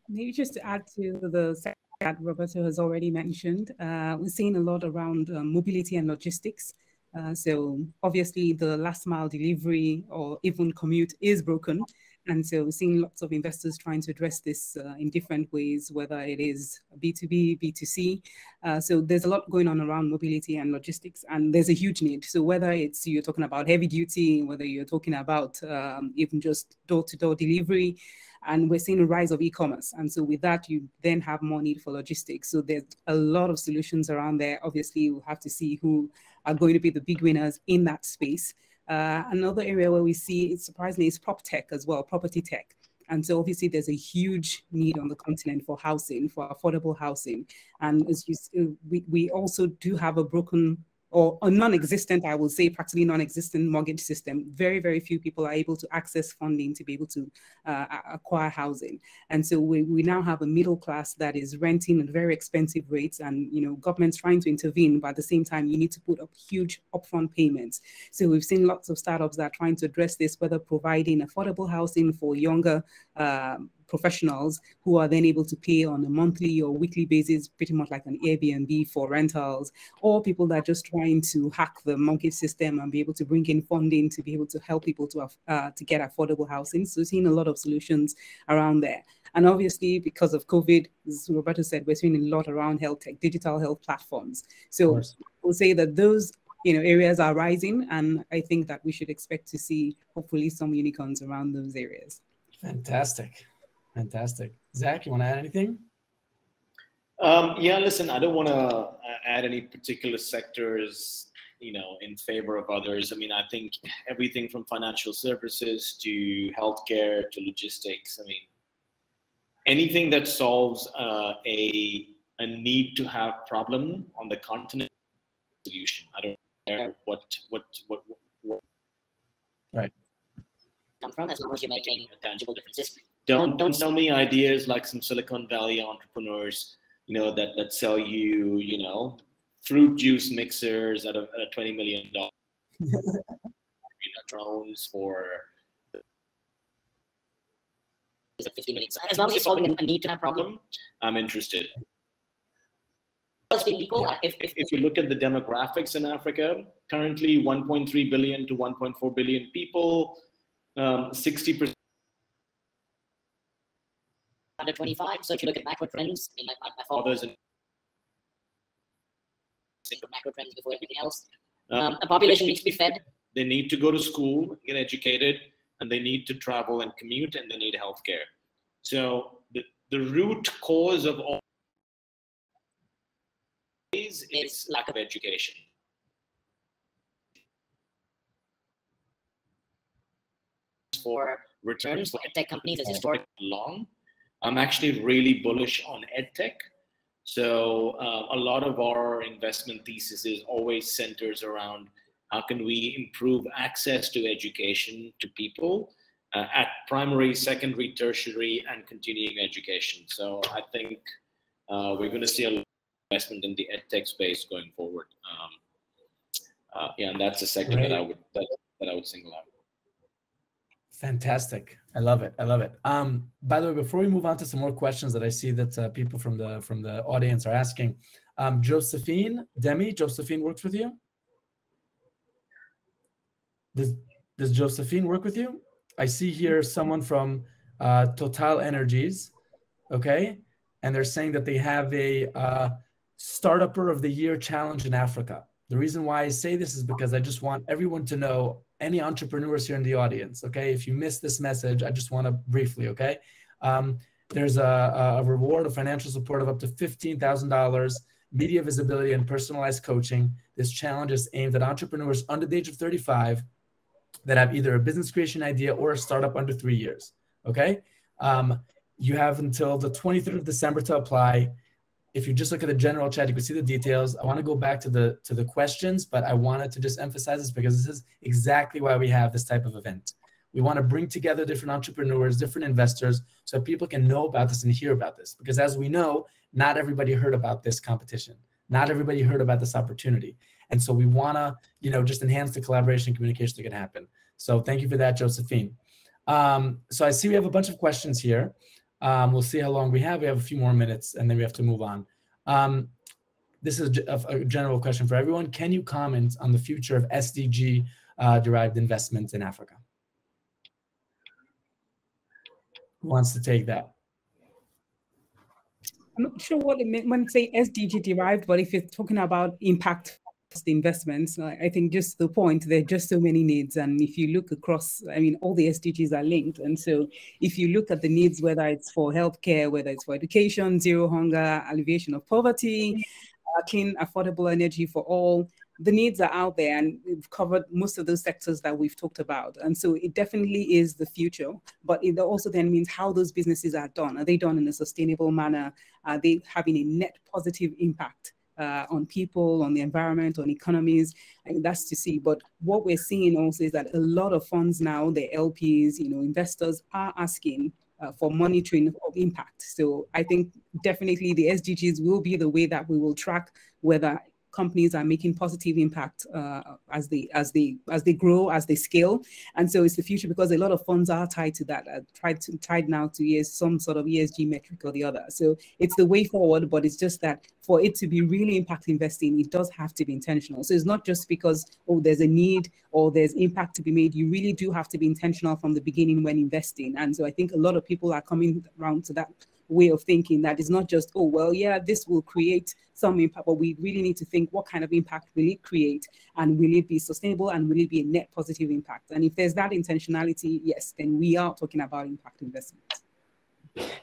Maybe just to add to the sector that Roberto has already mentioned, we're seeing a lot around mobility and logistics. So obviously the last mile delivery or even commute is broken. And so we're seeing lots of investors trying to address this in different ways, whether it is B2B, B2C. So there's a lot going on around mobility and logistics, and there's a huge need. So whether it's you're talking about heavy duty, whether you're talking about even just door-to-door delivery, and we're seeing a rise of e-commerce. And so with that, you then have more need for logistics. So there's a lot of solutions around there. Obviously, we'll have to see who are going to be the big winners in that space. Another area where we see it surprisingly is prop tech as well, property tech. And so obviously there's a huge need on the continent for housing, for affordable housing. And as we also do have a broken or a non-existent, I will say practically non-existent mortgage system. Very, very few people are able to access funding to be able to acquire housing. And so we now have a middle class that is renting at very expensive rates, and government's trying to intervene, but at the same time, you need to put up huge upfront payments. So we've seen lots of startups that are trying to address this, whether providing affordable housing for younger professionals who are then able to pay on a monthly or weekly basis, pretty much like an Airbnb for rentals, or people that are just trying to hack the mortgage system and be able to bring in funding to be able to help people to get affordable housing. So we're seeing a lot of solutions around there. And obviously, because of COVID, as Roberto said, we're seeing a lot around health tech, digital health platforms. So we'll say that those areas are rising, and I think that we should expect to see hopefully some unicorns around those areas. Fantastic. Fantastic. Zach, you want to add anything? Yeah, listen, I don't want to add any particular sectors, in favor of others. I mean, I think everything from financial services to healthcare to logistics. I mean, anything that solves a need to have problem on the continent solution. I don't care what right. Come from, as long as you're making tangible differences. Don't sell me ideas like some Silicon Valley entrepreneurs, that sell you, fruit juice mixers at a $20 million drones for 50 million. So as long as you're solving a need to have problem, I'm interested. People, if you look at the demographics in Africa, currently 1.3 billion to 1.4 billion people, 60%. Under 25. So if you look at macro trends, I mean, my father's in macro trends before everything else. A population needs to be fed. They need to go to school, get educated, and they need to travel and commute, and they need healthcare. So the root cause of all these is lack of education. For returns for tech companies is historically long. I'm actually really bullish on EdTech. So a lot of our investment thesis is always centers around how can we improve access to education to people at primary, secondary, tertiary, and continuing education. So I think we're going to see a lot of investment in the EdTech space going forward. Yeah, and that's a sector that I would single out. Fantastic. I love it. I love it. By the way, before we move on to some more questions that I see that people from the audience are asking, Josephine, Josephine works with you? Does Josephine work with you? I see here someone from TotalEnergies, okay? And they're saying that they have a Startupper of the Year challenge in Africa. The reason why I say this is because I just want everyone to know any entrepreneurs here in the audience, okay? If you missed this message, I just want to briefly, okay? There's a reward of financial support of up to $15,000, media visibility, and personalized coaching. This challenge is aimed at entrepreneurs under the age of 35 that have either a business creation idea or a startup under 3 years, okay? You have until the 23rd of December to apply. If you just look at the general chat, you can see the details. I want to go back to the questions, but I wanted to just emphasize this because this is exactly why we have this type of event. We want to bring together different entrepreneurs, different investors, so people can know about this and hear about this. Because as we know, not everybody heard about this competition. Not everybody heard about this opportunity. And so we want to, just enhance the collaboration and communication that can happen. So thank you for that, Josephine. So I see we have a bunch of questions here. We'll see how long we have. We have a few more minutes, and then we have to move on. This is a general question for everyone. Can you comment on the future of SDG-derived investments in Africa? Who wants to take that? I'm not sure what it meant when you say SDG derived, but if you're talking about impact investments, I think just the point, there are just so many needs. And if you look across, all the SDGs are linked. And so if you look at the needs, whether it's for healthcare, whether it's for education, zero hunger, alleviation of poverty, clean, affordable energy for all, the needs are out there, and we've covered most of those sectors that we've talked about. And so it definitely is the future, but it also then means how those businesses are done. Are they done in a sustainable manner? Are they having a net positive impact on people, on the environment, on economies? And that's to see. But what we're seeing also is that a lot of funds now, the LPs, investors are asking for monitoring of impact. So I think definitely the SDGs will be the way that we will track whether companies are making positive impact as they grow, as they scale. And so it's the future, because a lot of funds are tied to that, tied now to some sort of ESG metric or the other. So it's the way forward, but it's just that for it to be really impact investing, it does have to be intentional. So it's not just because, there's a need or there's impact to be made. You really do have to be intentional from the beginning when investing. And so I think a lot of people are coming around to that way of thinking, that it's not just, this will create some impact, but we really need to think, what kind of impact will it create, and will it be sustainable, and will it be a net positive impact? And if there's that intentionality, yes, then we are talking about impact investments.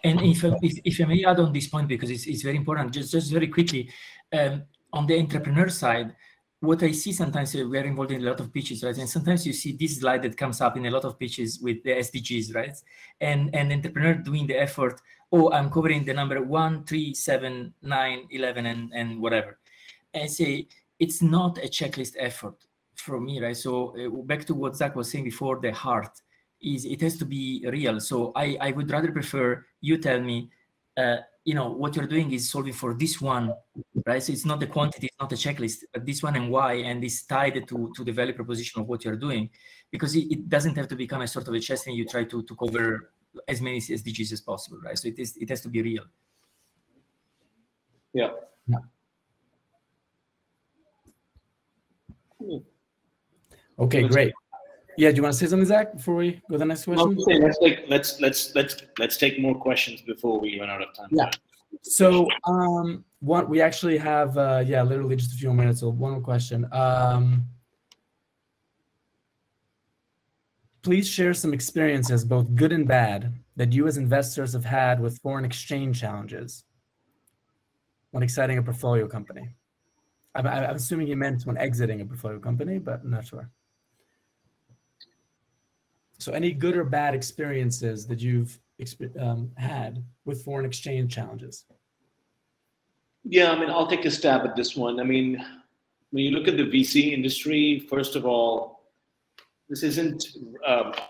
And if I may add on this point, because it's very important, just very quickly, on the entrepreneur side, what I see sometimes, we're involved in a lot of pitches, right? And sometimes you see this slide that comes up in a lot of pitches with the SDGs, right? And entrepreneur doing the effort, I'm covering the number 1, 3, 7, 9, 11, and whatever. And I say, it's not a checklist effort for me, right? So back to what Zach was saying before, the heart is, it has to be real. So I would rather prefer you tell me, what you're doing is solving for this one, right? So it's not the quantity, it's not a checklist, but this one and why, and it's tied to the value proposition of what you're doing, because it doesn't have to become a sort of a chest and you try to cover as many SDGs as possible, right? So it has to be real. Yeah. Okay, great. Yeah, do you want to say something, Zach, before we go to the next question? Let's take more questions before we run out of time. Yeah. So we actually have literally just a few more minutes. So one more question. Please share some experiences, both good and bad, that you as investors have had with foreign exchange challenges when exiting a portfolio company. I'm assuming you meant when exiting a portfolio company, but I'm not sure. So any good or bad experiences that you've had with foreign exchange challenges? Yeah, I'll take a stab at this one. When you look at the VC industry, first of all, this isn't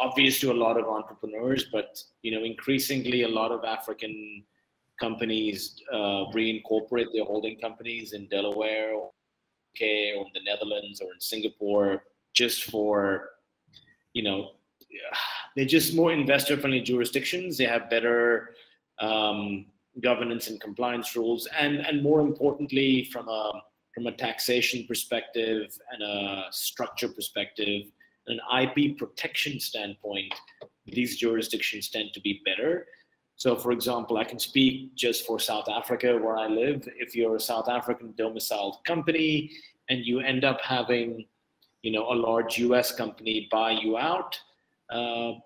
obvious to a lot of entrepreneurs, but increasingly a lot of African companies reincorporate their holding companies in Delaware, or UK, or in the Netherlands, or in Singapore, just for they're just more investor-friendly jurisdictions. They have better governance and compliance rules, and more importantly, from a taxation perspective and a structure perspective, an IP protection standpoint, these jurisdictions tend to be better. So, for example, I can speak just for South Africa, where I live. If you're a South African domiciled company and you end up having, a large US company buy you out.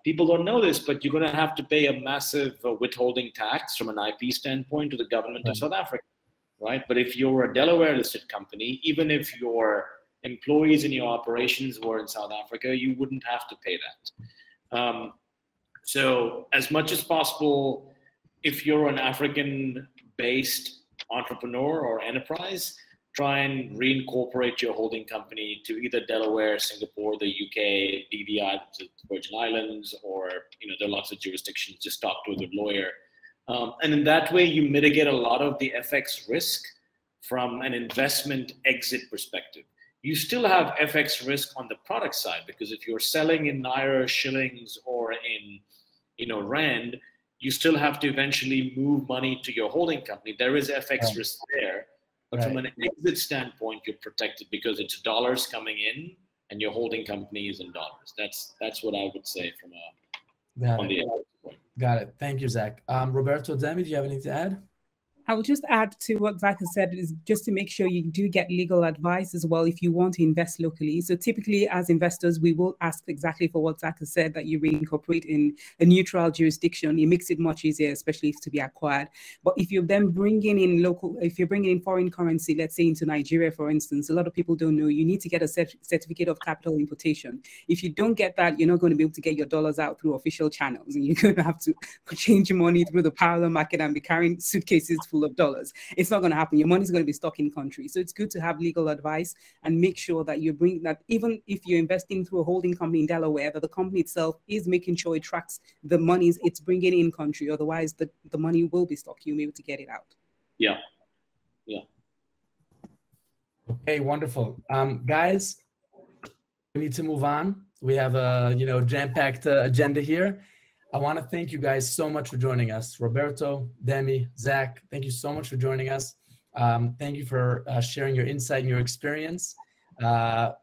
People don't know this, but you're going to have to pay a massive withholding tax from an IP standpoint to the government of South Africa, right? But if you're a Delaware listed company, even if your employees in your operations were in South Africa, you wouldn't have to pay that. So as much as possible, if you're an African-based entrepreneur or enterprise, try and reincorporate your holding company to either Delaware, Singapore, the UK, BVI, the Virgin Islands, or there are lots of jurisdictions. Just talk to a good lawyer, and in that way you mitigate a lot of the FX risk from an investment exit perspective. You still have FX risk on the product side, because if you're selling in Naira, shillings, or in Rand, you still have to eventually move money to your holding company. There is FX risk there. But from an exit standpoint, you're protected because it's dollars coming in and your holding company is in dollars. That's what I would say from on the exit point. Got it. Thank you, Zach. Roberto, Demi, do you have anything to add? I would just add to what Zach has said, is just to make sure you do get legal advice as well if you want to invest locally. So typically as investors, we will ask exactly for what Zach has said, that you reincorporate in a neutral jurisdiction. It makes it much easier, especially to be acquired. But if you're then bringing in if you're bringing in foreign currency, let's say into Nigeria, for instance, a lot of people don't know, you need to get a certificate of capital importation. If you don't get that, you're not going to be able to get your dollars out through official channels. And you're going to have to change your money through the parallel market and be carrying suitcases full of dollars. It's not going to happen. Your money is going to be stuck in country. So it's good to have legal advice and make sure that you bring that, even if you're investing through a holding company in Delaware, that the company itself is making sure it tracks the monies it's bringing in country. Otherwise, the money will be stuck. You'll be able to get it out. Yeah. Okay, wonderful. Guys, we need to move on. We have a jam-packed agenda here. I want to thank you guys so much for joining us. Roberto, Demi, Zach, thank you so much for joining us. Thank you for sharing your insight and your experience.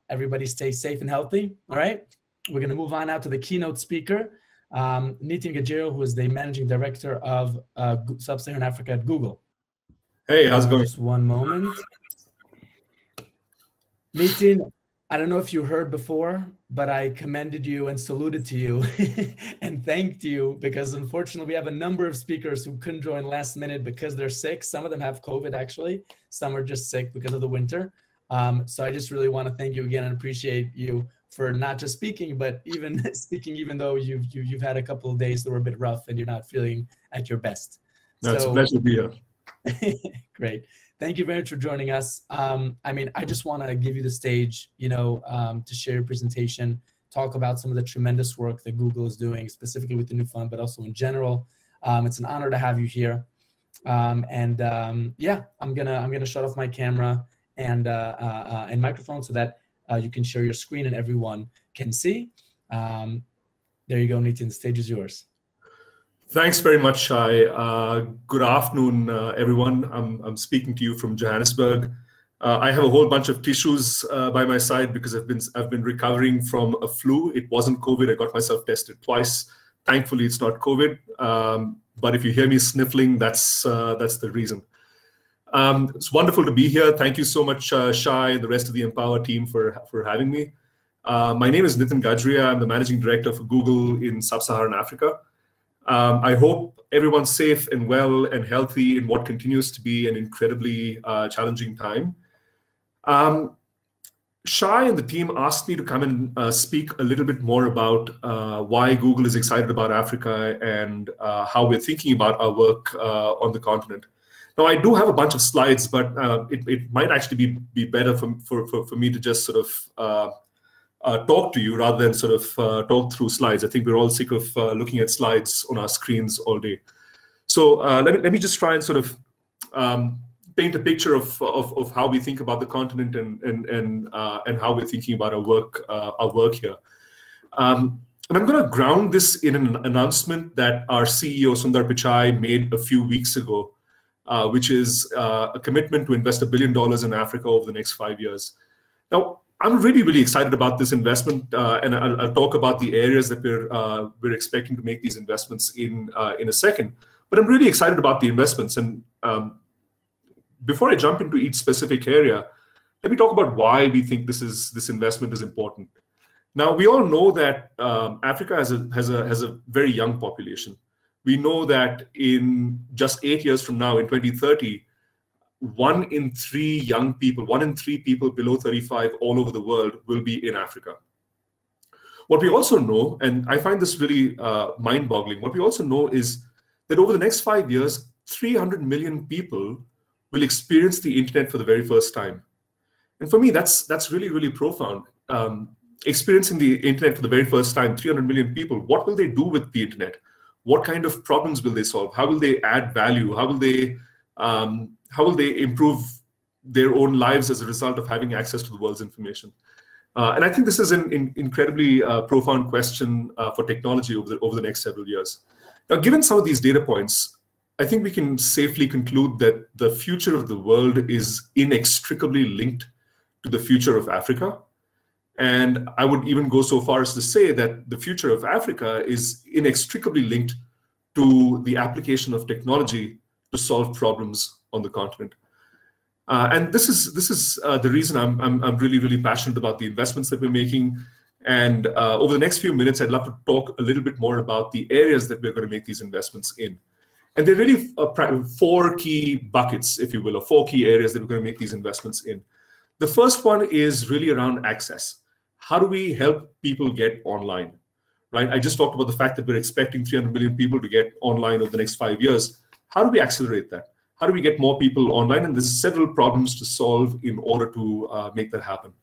Everybody stay safe and healthy. All right. We're going to move on now to the keynote speaker, Nitin Gajria, who is the Managing Director of Sub-Saharan Africa at Google. Hey, how's it going? Just one moment. Nitin, I don't know if you heard before, but I commended you and saluted to you and thanked you, because unfortunately we have a number of speakers who couldn't join last minute because they're sick. Some of them have COVID actually. Some are just sick because of the winter. So I just really want to thank you again and appreciate you for not just speaking, but even speaking, even though you've had a couple of days that were a bit rough and you're not feeling at your best. No, it's a pleasure to be here. Great. Thank you very much for joining us. I just want to give you the stage, to share your presentation, talk about some of the tremendous work that Google is doing, specifically with the new fund, but also in general. It's an honor to have you here. I'm gonna shut off my camera and microphone so that you can share your screen and everyone can see. There you go, Nitin. The stage is yours. Thanks very much, Shai. Good afternoon, everyone. I'm speaking to you from Johannesburg. I have a whole bunch of tissues by my side because I've been recovering from a flu. It wasn't COVID. I got myself tested twice. Thankfully, it's not COVID. But if you hear me sniffling, that's the reason. It's wonderful to be here. Thank you so much, Shai, and the rest of the Empower team for having me. My name is Nitin Gajria. I'm the Managing Director for Google in Sub-Saharan Africa. I hope everyone's safe and well and healthy in what continues to be an incredibly challenging time. Shai and the team asked me to come and speak a little bit more about why Google is excited about Africa and how we're thinking about our work on the continent. Now, I do have a bunch of slides, but it might actually be better for me to just sort of talk to you rather than sort of talk through slides. I think we're all sick of looking at slides on our screens all day. So let me just try and sort of paint a picture of how we think about the continent and how we're thinking about our work here. And I'm going to ground this in an announcement that our CEO Sundar Pichai made a few weeks ago, which is a commitment to invest $1 billion in Africa over the next 5 years. Now, I'm really, really excited about this investment, and I'll talk about the areas that we're expecting to make these investments in a second. But I'm really excited about the investments. And before I jump into each specific area, Let me talk about why we think this investment is important. Now, we all know that Africa has a very young population. We know that in just 8 years from now, in 2030, 1 in 3 young people, 1 in 3 people below 35 all over the world will be in Africa. What we also know, and I find this really mind-boggling, what we also know is that over the next 5 years, 300 million people will experience the internet for the very first time. And for me, that's really, really profound. Experiencing the internet for the very first time, 300 million people, what will they do with the internet? What kind of problems will they solve? How will they add value? How will they improve their own lives as a result of having access to the world's information? And I think this is an incredibly profound question for technology over the next several years. Now, given some of these data points, I think we can safely conclude that the future of the world is inextricably linked to the future of Africa. And I would even go so far as to say that the future of Africa is inextricably linked to the application of technology to solve problems on the continent. And this is the reason I'm really, really passionate about the investments that we're making. And over the next few minutes, I'd love to talk a little bit more about the areas that we're going to make these investments in. And there are really 4 key buckets, if you will, or 4 key areas that we're going to make these investments in. The first one is really around access. How do we help people get online, right? I just talked about the fact that we're expecting 300 million people to get online over the next 5 years. How do we accelerate that? How do we get more people online? And there's several problems to solve in order to make that happen.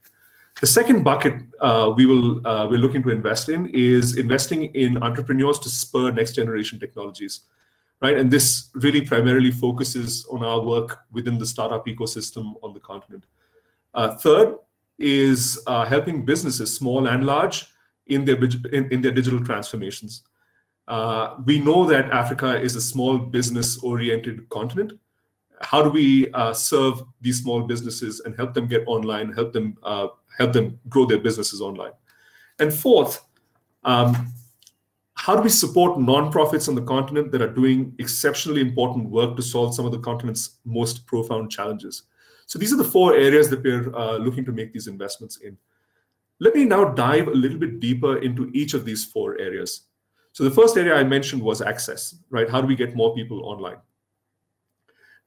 The second bucket we're looking to invest in is investing in entrepreneurs to spur next generation technologies, right? And this really primarily focuses on our work within the startup ecosystem on the continent. Third is helping businesses, small and large, in their digital transformations. We know that Africa is a small business-oriented continent. How do we serve these small businesses and help them get online, help them grow their businesses online? And fourth, how do we support nonprofits on the continent that are doing exceptionally important work to solve some of the continent's most profound challenges? So these are the 4 areas that we're looking to make these investments in. Let me now dive a little bit deeper into each of these 4 areas. So the first area I mentioned was access, right? How do we get more people online?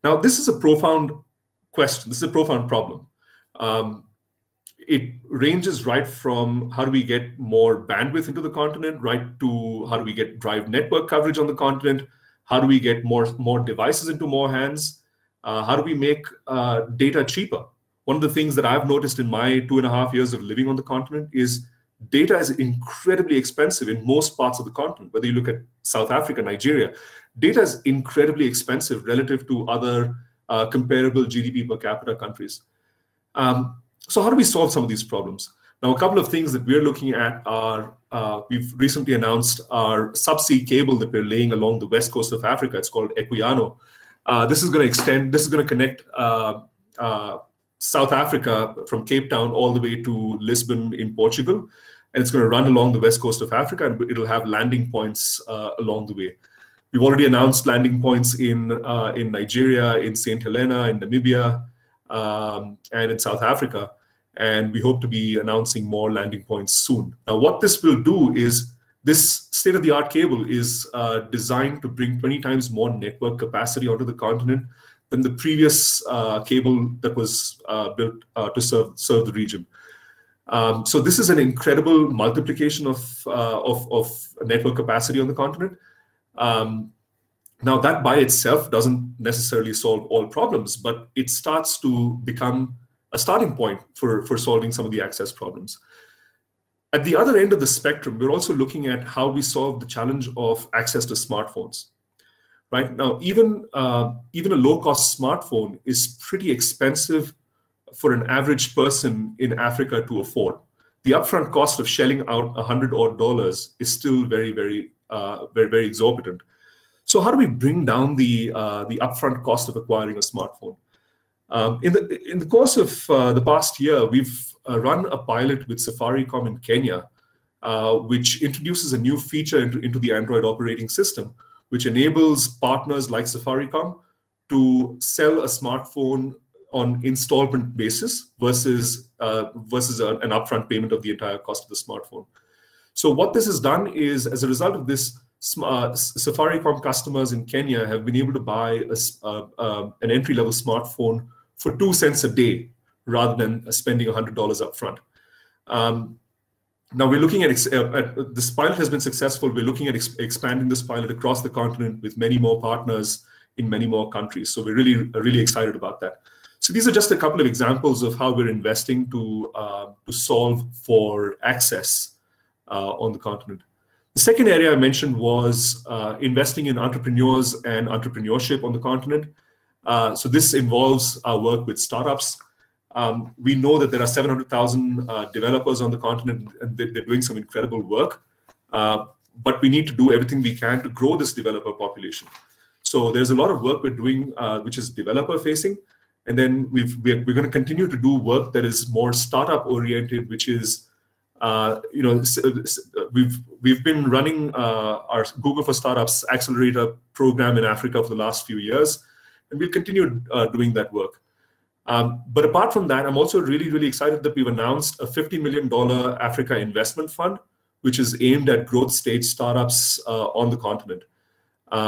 Now, this is a profound question. This is a profound problem. It ranges right from how do we get more bandwidth into the continent, right to how do we drive network coverage on the continent? How do we get more devices into more hands? How do we make data cheaper? One of the things that I've noticed in my 2.5 years of living on the continent is data is incredibly expensive in most parts of the continent. Whether you look at South Africa, Nigeria, data is incredibly expensive relative to other comparable GDP per capita countries. So how do we solve some of these problems? Now, a couple of things that we're looking at are, we've recently announced our subsea cable that we're laying along the west coast of Africa. It's called Equiano. This is going to connect South Africa from Cape Town all the way to Lisbon in Portugal. And it's going to run along the west coast of Africa, and it'll have landing points along the way. We've already announced landing points in Nigeria, in St. Helena, in Namibia, and in South Africa. And we hope to be announcing more landing points soon. Now, what this will do is, this state-of-the-art cable is designed to bring 20 times more network capacity onto the continent than the previous cable that was built to serve the region. So this is an incredible multiplication of network capacity on the continent. Now, that by itself doesn't necessarily solve all problems, but it starts to become a starting point for solving some of the access problems. At the other end of the spectrum, we're also looking at how we solve the challenge of access to smartphones. Right now, even a low-cost smartphone is pretty expensive for an average person in Africa to afford. The upfront cost of shelling out $100 is still very, very exorbitant. So how do we bring down the upfront cost of acquiring a smartphone? In the course of the past year, we've run a pilot with Safaricom in Kenya, which introduces a new feature into the Android operating system, which enables partners like Safaricom to sell a smartphone on installment basis versus an upfront payment of the entire cost of the smartphone. So what this has done is, as a result of this, Safaricom customers in Kenya have been able to buy an entry-level smartphone for 2 cents a day rather than spending $100 upfront. Now we're looking at this pilot has been successful. We're looking at expanding this pilot across the continent with many more partners in many more countries. So we're really excited about that. So these are just a couple of examples of how we're investing to solve for access on the continent. The second area I mentioned was investing in entrepreneurs and entrepreneurship on the continent. So this involves our work with startups. We know that there are 700,000 developers on the continent, and they're doing some incredible work. But we need to do everything we can to grow this developer population. So there's a lot of work we're doing, which is developer-facing. And then we're going to continue to do work that is more startup-oriented, which is, we've been running our Google for Startups Accelerator program in Africa for the last few years, and we'll continue doing that work. But apart from that, I'm also really excited that we've announced a $50 million Africa investment fund, which is aimed at growth stage startups on the continent.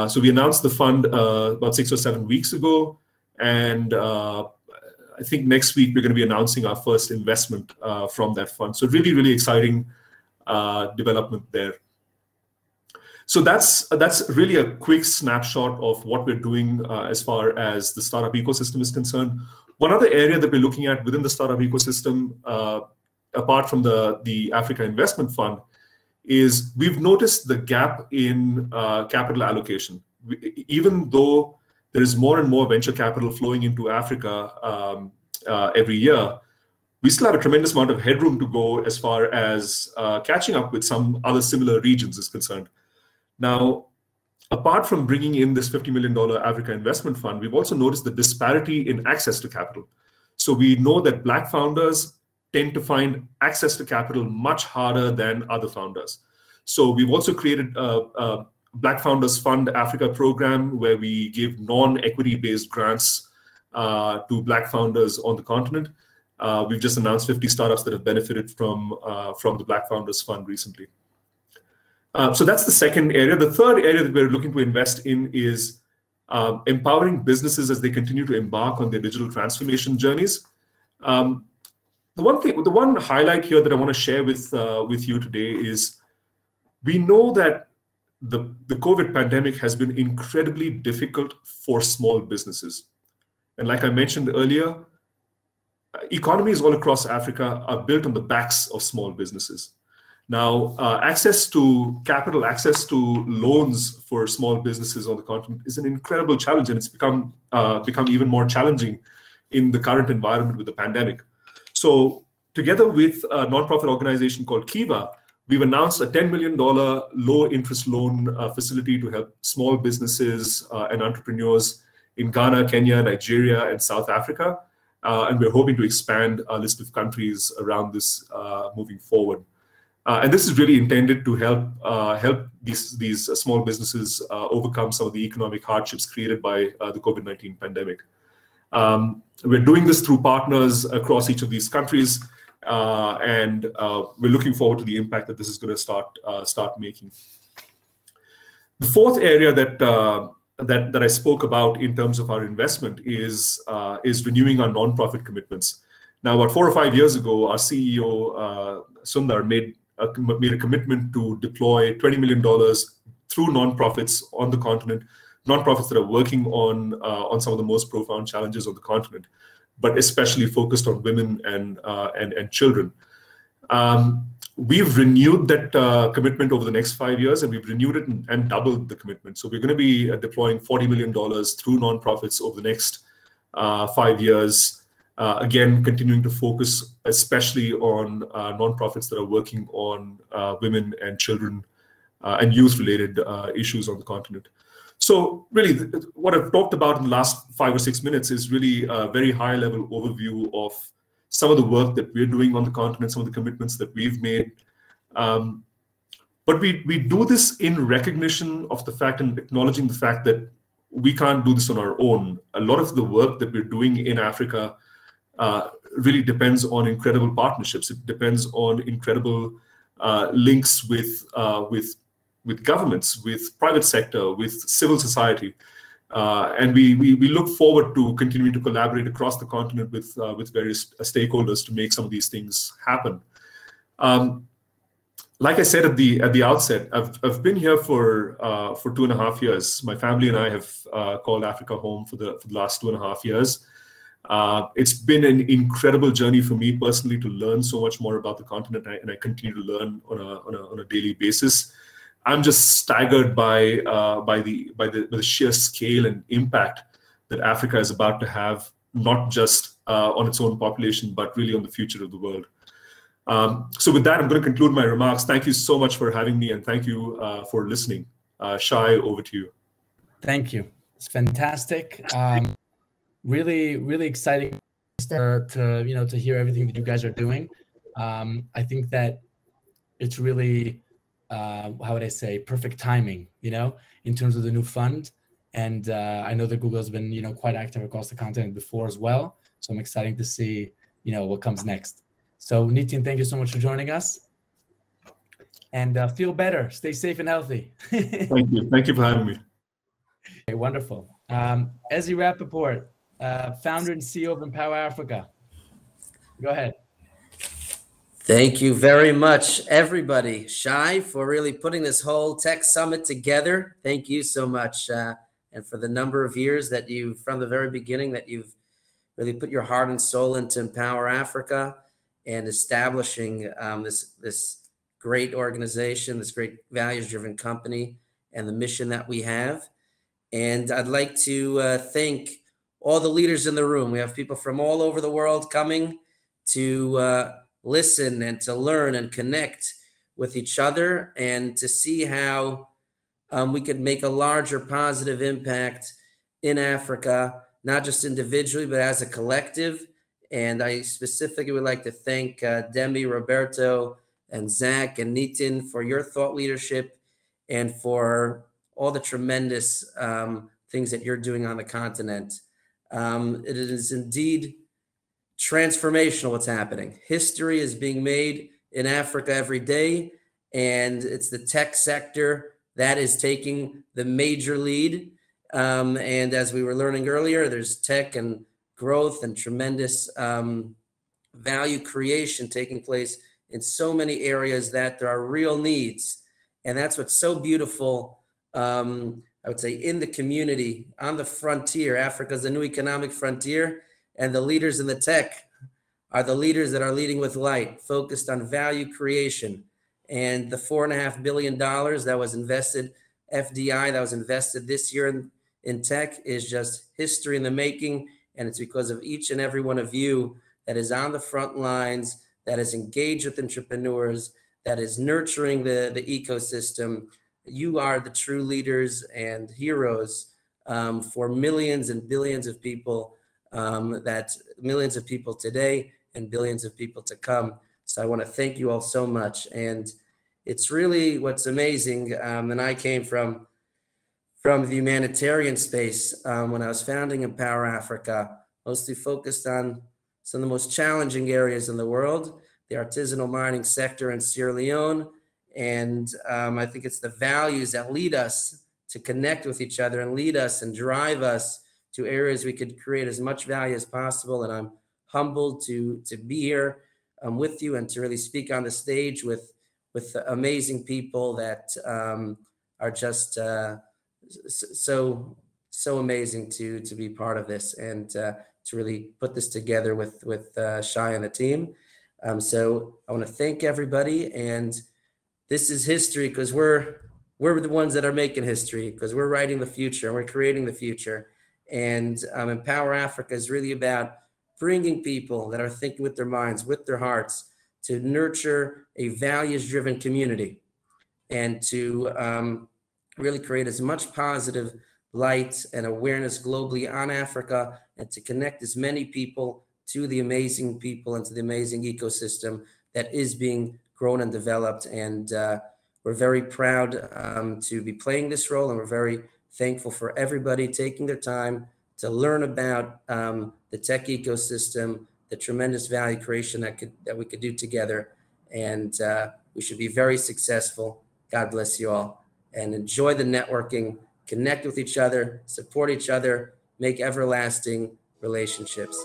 So we announced the fund about 6 or 7 weeks ago, and I think next week we're going to be announcing our first investment from that fund. So really exciting development there. So that's really a quick snapshot of what we're doing as far as the startup ecosystem is concerned. One other area that we're looking at within the startup ecosystem, apart from the Africa Investment Fund, is we've noticed the gap in capital allocation. Even though there is more and more venture capital flowing into Africa every year, we still have a tremendous amount of headroom to go as far as catching up with some other similar regions is concerned. Now, apart from bringing in this $50 million Africa Investment Fund, we've also noticed the disparity in access to capital. So we know that Black founders tend to find access to capital much harder than other founders. So we've also created a Black Founders Fund Africa program where we give non-equity based grants to Black founders on the continent. We've just announced 50 startups that have benefited from the Black Founders Fund recently. So that's the second area. The third area that we're looking to invest in is empowering businesses as they continue to embark on their digital transformation journeys. The one highlight here that I want to share with you today is we know that the COVID pandemic has been incredibly difficult for small businesses. And like I mentioned earlier, economies all across Africa are built on the backs of small businesses. Now, access to capital, access to loans for small businesses on the continent is an incredible challenge, and it's become even more challenging in the current environment with the pandemic. So together with a nonprofit organization called Kiva, we've announced a $10 million low-interest loan facility to help small businesses and entrepreneurs in Ghana, Kenya, Nigeria, and South Africa. And we're hoping to expand our list of countries around this moving forward. And this is really intended to help these small businesses overcome some of the economic hardships created by the COVID-19 pandemic. We're doing this through partners across each of these countries, and we're looking forward to the impact that this is going to start making. The fourth area that I spoke about in terms of our investment is renewing our nonprofit commitments. Now, about 4 or 5 years ago, our CEO Sundar made a commitment to deploy $20 million through nonprofits on the continent, nonprofits that are working on some of the most profound challenges on the continent, but especially focused on women and children. We've renewed that commitment over the next 5 years, and we've renewed it and doubled the commitment. So we're going to be deploying $40 million through nonprofits over the next 5 years. Again, continuing to focus especially on nonprofits that are working on women and children and youth-related issues on the continent. So really, what I've talked about in the last 5 or 6 minutes is really a very high-level overview of some of the work that we're doing on the continent, some of the commitments that we've made. But we do this in recognition of the fact and acknowledging the fact that we can't do this on our own. A lot of the work that we're doing in Africa really depends on incredible partnerships. It depends on incredible links with governments, with private sector, with civil society. And we look forward to continuing to collaborate across the continent with various stakeholders to make some of these things happen. Like I said at the outset, I've been here for 2.5 years. My family and I have called Africa home for the last 2.5 years. It's been an incredible journey for me personally to learn so much more about the continent, and I continue to learn on a daily basis. I'm just staggered by the sheer scale and impact that Africa is about to have, not just on its own population, but really on the future of the world. So with that, I'm going to conclude my remarks. Thank you so much for having me, and thank you for listening. Shai, over to you. Thank you. It's fantastic. Really, really exciting to hear everything that you guys are doing. I think that it's really, how would I say, perfect timing, in terms of the new fund. And I know that Google has been, quite active across the continent before as well. So I'm excited to see, what comes next. So Nitin, thank you so much for joining us. And feel better. Stay safe and healthy. Thank you. Thank you for having me. Okay, wonderful. Ezzy Rappaport, founder and CEO of Empower Africa. Go ahead. Thank you very much, everybody. Shai, for really putting this whole tech summit together. Thank you so much. And for the number of years that from the very beginning, that you've really put your heart and soul into Empower Africa and establishing this great organization, this great values-driven company, and the mission that we have. And I'd like to thank all the leaders in the room. We have people from all over the world coming to listen and to learn and connect with each other and to see how we could make a larger positive impact in Africa, not just individually, but as a collective. And I specifically would like to thank Demi, Roberto, and Zach and Nitin for your thought leadership and for all the tremendous things that you're doing on the continent. It is indeed transformational what's happening. History is being made in Africa every day, and it's the tech sector that is taking the major lead. And as we were learning earlier, there's tech and growth and tremendous value creation taking place in so many areas that there are real needs. And that's what's so beautiful, I would say, in the community, on the frontier. Africa's the new economic frontier, and the leaders in the tech are the leaders that are leading with light, focused on value creation. And the $4.5 billion that was invested, FDI, that was invested this year in tech is just history in the making. And it's because of each and every one of you that is on the front lines, that is engaged with entrepreneurs, that is nurturing the ecosystem. You are the true leaders and heroes for millions and billions of people, millions of people today and billions of people to come. So I want to thank you all so much. And it's really what's amazing. And I came from the humanitarian space when I was founding Empower Africa, mostly focused on some of the most challenging areas in the world, the artisanal mining sector in Sierra Leone. And I think it's the values that lead us to connect with each other and lead us and drive us to areas we could create as much value as possible. And I'm humbled to be here with you and to really speak on the stage with amazing people that are just so amazing to be part of this and to really put this together with Shai and the team. So I want to thank everybody, and this is history because we're the ones that are making history, because we're writing the future and we're creating the future. And Empower Africa is really about bringing people that are thinking with their minds, with their hearts, to nurture a values-driven community and to really create as much positive light and awareness globally on Africa, and to connect as many people to the amazing people and to the amazing ecosystem that is being grown and developed. And we're very proud to be playing this role, and we're very thankful for everybody taking their time to learn about the tech ecosystem, the tremendous value creation that we could do together. And we should be very successful. God bless you all. And enjoy the networking, connect with each other, support each other, make everlasting relationships.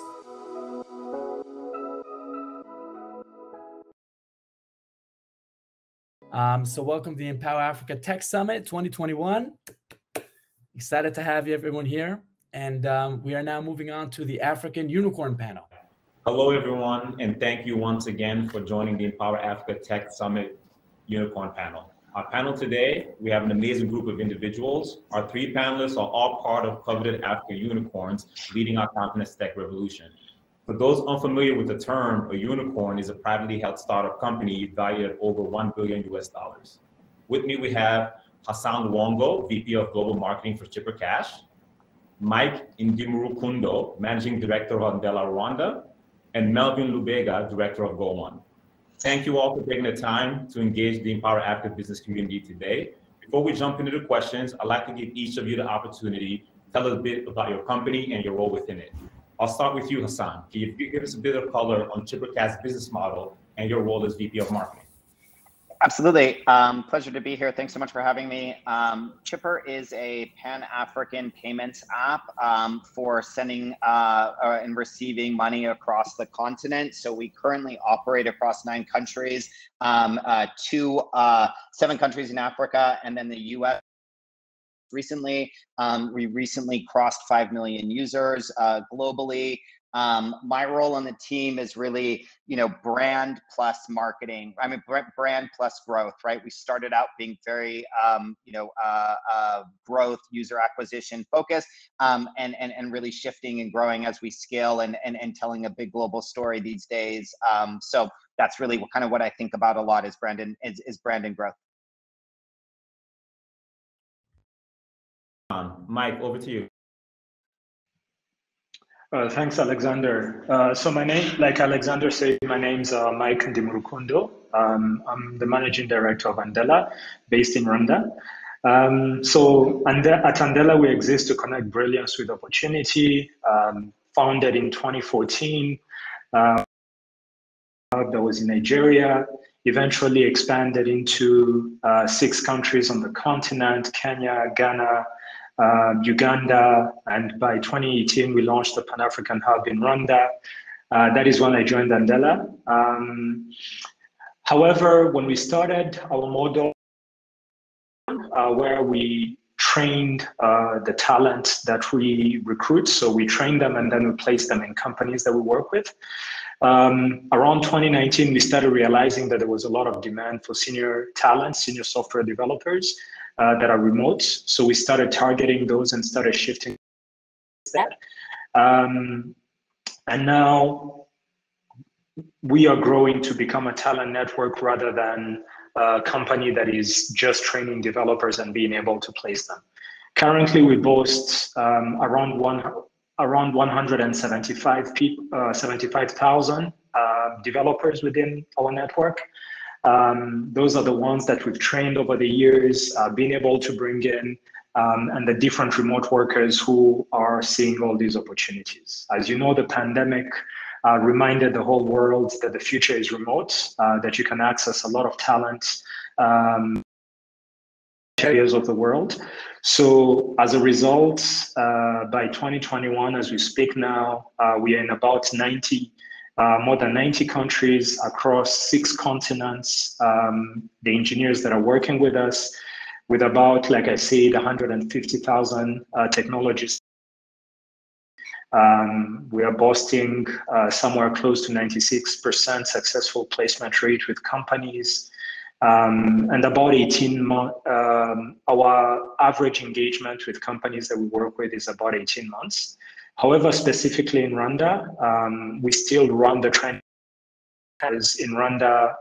So welcome to the Empower Africa Tech Summit 2021. Excited to have everyone here. And we are now moving on to the African Unicorn Panel. Hello, everyone, and thank you once again for joining the Empower Africa Tech Summit Unicorn Panel. Our panel today, we have an amazing group of individuals. Our three panelists are all part of coveted African unicorns leading our continent's tech revolution. For those unfamiliar with the term, a unicorn is a privately held startup company valued at over $1 billion US. With me, we have Hassan Luongo, VP of Global Marketing for Chipper Cash, Mike Ndimurukundo, Managing Director of Andela, Rwanda, and Melvin Lubega, Director of GoOne. Thank you all for taking the time to engage the Empower Africa business community today. Before we jump into the questions, I'd like to give each of you the opportunity to tell us a bit about your company and your role within it. I'll start with you, Hassan. Can you give us a bit of color on Chipper Cash's business model and your role as VP of Marketing? Absolutely. Pleasure to be here. Thanks so much for having me. Chipper is a Pan-African payments app for sending and receiving money across the continent. So we currently operate across 9 countries, 7 countries in Africa, and then the US. Recently, we recently crossed 5 million users globally. My role on the team is really, brand plus marketing. I mean, brand plus growth, right? We started out being very, growth, user acquisition focused, and really shifting and growing as we scale and telling a big global story these days. So that's really kind of what I think about a lot is brand and growth. Mike, over to you. Thanks, Alexander. So my name, like Alexander said, my name's Mike Ndimurukundo. I'm the Managing Director of Andela, based in Rwanda. So at Andela, we exist to connect brilliance with opportunity. Founded in 2014, that was in Nigeria, eventually expanded into 6 countries on the continent, Kenya, Ghana, Uganda, and by 2018, we launched the Pan-African Hub in Rwanda. That is when I joined Andela. However, when we started our model, where we trained the talent that we recruit, so we train them and then we place them in companies that we work with. Around 2019, we started realizing that there was a lot of demand for senior talent, senior software developers, that are remote. So we started targeting those and started shifting that. And now we are growing to become a talent network rather than a company that is just training developers and being able to place them. Currently, we boast around 175,000 developers within our network. Those are the ones that we've trained over the years, being able to bring in, and the different remote workers who are seeing all these opportunities. As you know, the pandemic reminded the whole world that the future is remote, that you can access a lot of talent areas of the world. So as a result, by 2021, as we speak now, we are in about more than 90 countries across 6 continents. The engineers that are working with us, with about, like I said, 150,000 technologists. We are boasting somewhere close to 96% successful placement rate with companies. And about 18 months, our average engagement with companies that we work with is about 18 months. However, specifically in Rwanda, we still run the trend. As in Rwanda,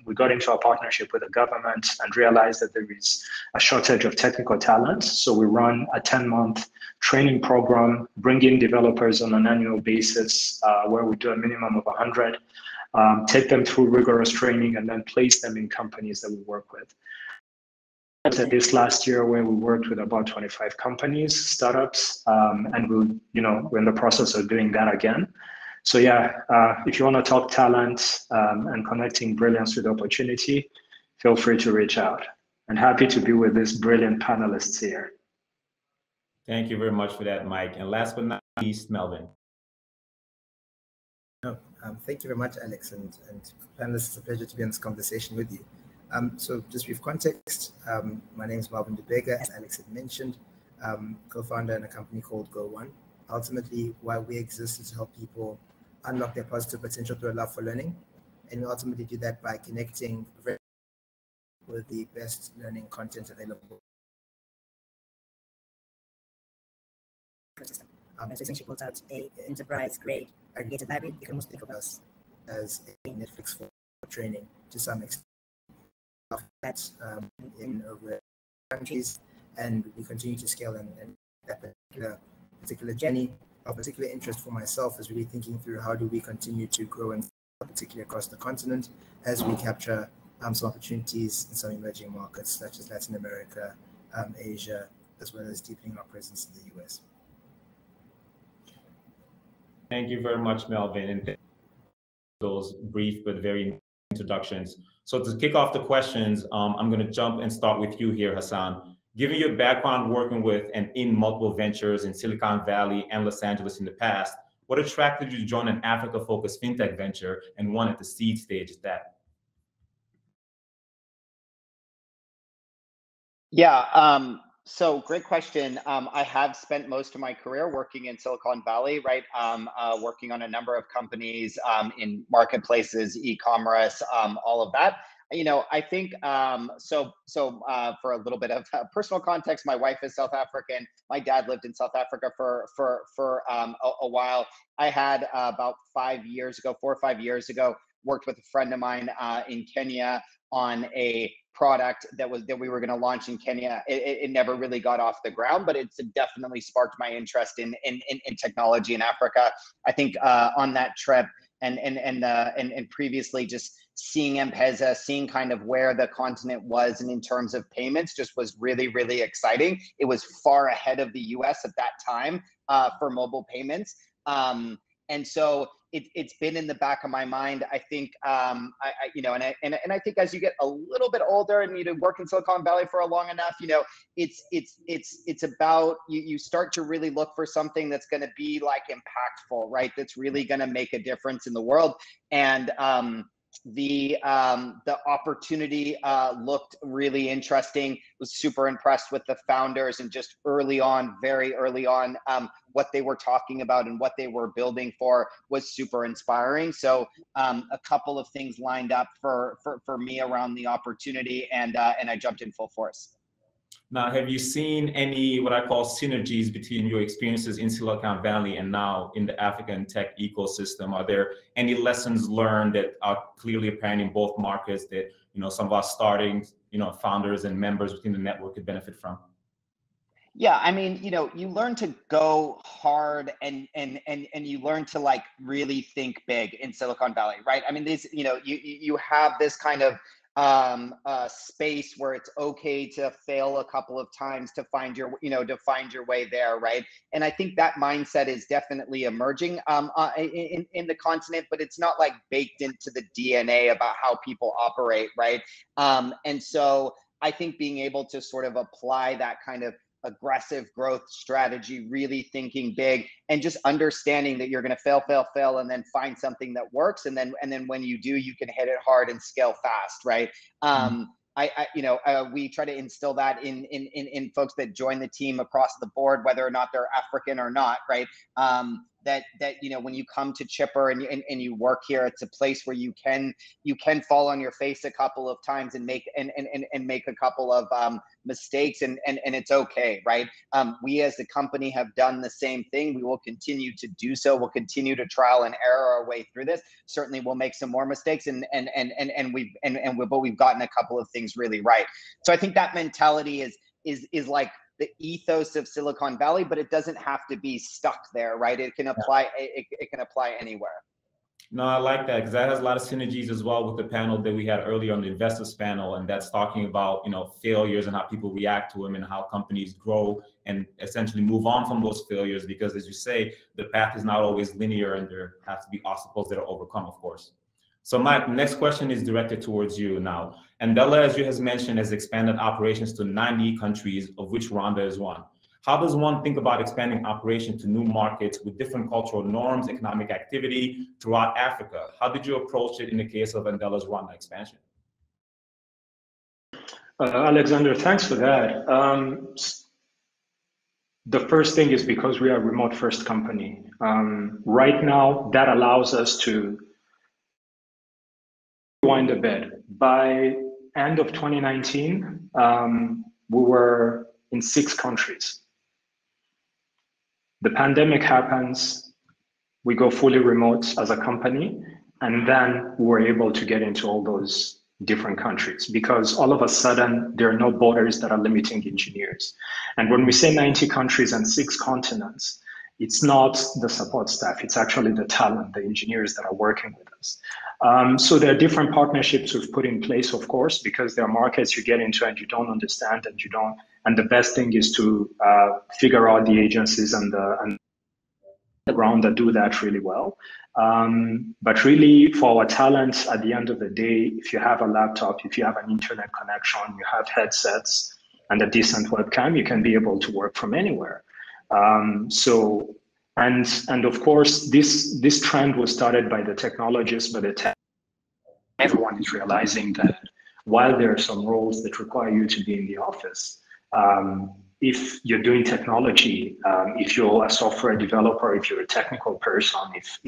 we got into a partnership with the government and realized that there is a shortage of technical talent. So we run a 10-month training program, bring in developers on an annual basis, where we do a minimum of 100, take them through rigorous training, and then place them in companies that we work with. this last year where we worked with about 25 companies, startups, and we're in the process of doing that again. So yeah, if you want to talk talent and connecting brilliance with opportunity, feel free to reach out. And happy to be with these brilliant panelists here. Thank you very much for that, Mike. And last but not least, Melvin. No, thank you very much, Alex, and panelists. It's a pleasure to be in this conversation with you. So just brief context, my name is Melvin DeBega, as Alex had mentioned, co-founder in a company called Go1. Ultimately, why we exist is to help people unlock their positive potential through a love for learning. And we ultimately do that by connecting with the best learning content available. So essentially built out a enterprise-grade aggregated library. You can almost think of us as a Netflix for training to some extent. That's in over countries, and we continue to scale. And that particular journey of particular interest for myself is really thinking through how do we continue to grow, and particularly across the continent, as we capture some opportunities in some emerging markets such as Latin America, Asia, as well as deepening our presence in the US. Thank you very much, Melvin, and those brief but very introductions. So to kick off the questions, I'm going to jump and start with you here, Hassan. Given your background working with and in multiple ventures in Silicon Valley and Los Angeles in the past, what attracted you to join an Africa-focused fintech venture and one at the seed stage at that? Yeah, so great question. I have spent most of my career working in Silicon Valley, right? Working on a number of companies in marketplaces, e-commerce, all of that. You know, I think for a little bit of personal context, my wife is South African. My dad lived in South Africa for a while. I had about 4 or 5 years ago, worked with a friend of mine in Kenya on a product that we were going to launch in Kenya. It never really got off the ground, but it's definitely sparked my interest in technology in Africa. I think on that trip and previously, just seeing M-Pesa, seeing kind of where the continent was, and in terms of payments, just was really, really exciting. It was far ahead of the US at that time for mobile payments. And so it's been in the back of my mind. I think, you know, and I think as you get a little bit older and you work in Silicon Valley for a long enough, you know, it's about you start to really look for something that's going to be like impactful, right? That's really going to make a difference in the world. And the opportunity looked really interesting. Was super impressed with the founders, and just very early on, what they were talking about and what they were building for was super inspiring. So a couple of things lined up for me around the opportunity, and I jumped in full force. Now, have you seen any what I call synergies between your experiences in Silicon Valley and now in the African tech ecosystem? Are there any lessons learned that are clearly apparent in both markets that, you know, some of our starting, you know, founders and members within the network could benefit from? Yeah, I mean, you know, you learn to go hard and you learn to like really think big in Silicon Valley, right? I mean, you know, you have this kind of space where it's okay to fail a couple of times to find your way there, right? And I think that mindset is definitely emerging in the continent, but it's not like baked into the DNA about how people operate, right? And so I think being able to sort of apply that kind of aggressive growth strategy, really thinking big, and just understanding that you're going to fail, and then find something that works, and then when you do, you can hit it hard and scale fast, right? We try to instill that in folks that join the team across the board, whether or not they're African or not, right? That you know, when you come to Chipper and you work here, it's a place where you can fall on your face a couple of times and make a couple of mistakes, and it's okay, right? We as a company have done the same thing. We will continue to do so. We'll continue to trial and error our way through this. Certainly, we'll make some more mistakes, but we've gotten a couple of things really right. So I think that mentality is like the ethos of Silicon Valley, but it doesn't have to be stuck there, right? It can apply. It can apply anywhere. No, I like that because that has a lot of synergies as well with the panel that we had earlier on the investors panel, and that's talking about, you know, failures and how people react to them and how companies grow and essentially move on from those failures. Because as you say, the path is not always linear and there have to be obstacles that are overcome, of course. So Mike, next question is directed towards you now. Andela, as you has mentioned, has expanded operations to 90 countries, of which Rwanda is one. How does one think about expanding operations to new markets with different cultural norms, economic activity throughout Africa? How did you approach it in the case of Andela's Rwanda expansion? Alexander, thanks for that. The first thing is because we are a remote first company. Right now, that allows us to wind a bit. By end of 2019, we were in 6 countries. The pandemic happens, we go fully remote as a company, and then we're able to get into all those different countries because all of a sudden there are no borders that are limiting engineers. And when we say 90 countries and 6 continents, it's not the support staff, it's actually the talent, the engineers that are working with us. So there are different partnerships we've put in place, of course, because there are markets you get into and you don't understand and you don't. And the best thing is to figure out the agencies and the ground that do that really well. But really, for our talent, at the end of the day, if you have a laptop, if you have an internet connection, you have headsets and a decent webcam, you can be able to work from anywhere. And of course, this trend was started by the technologists, but everyone is realizing that while there are some roles that require you to be in the office, if you're doing technology, if you're a software developer, if you're a technical person, if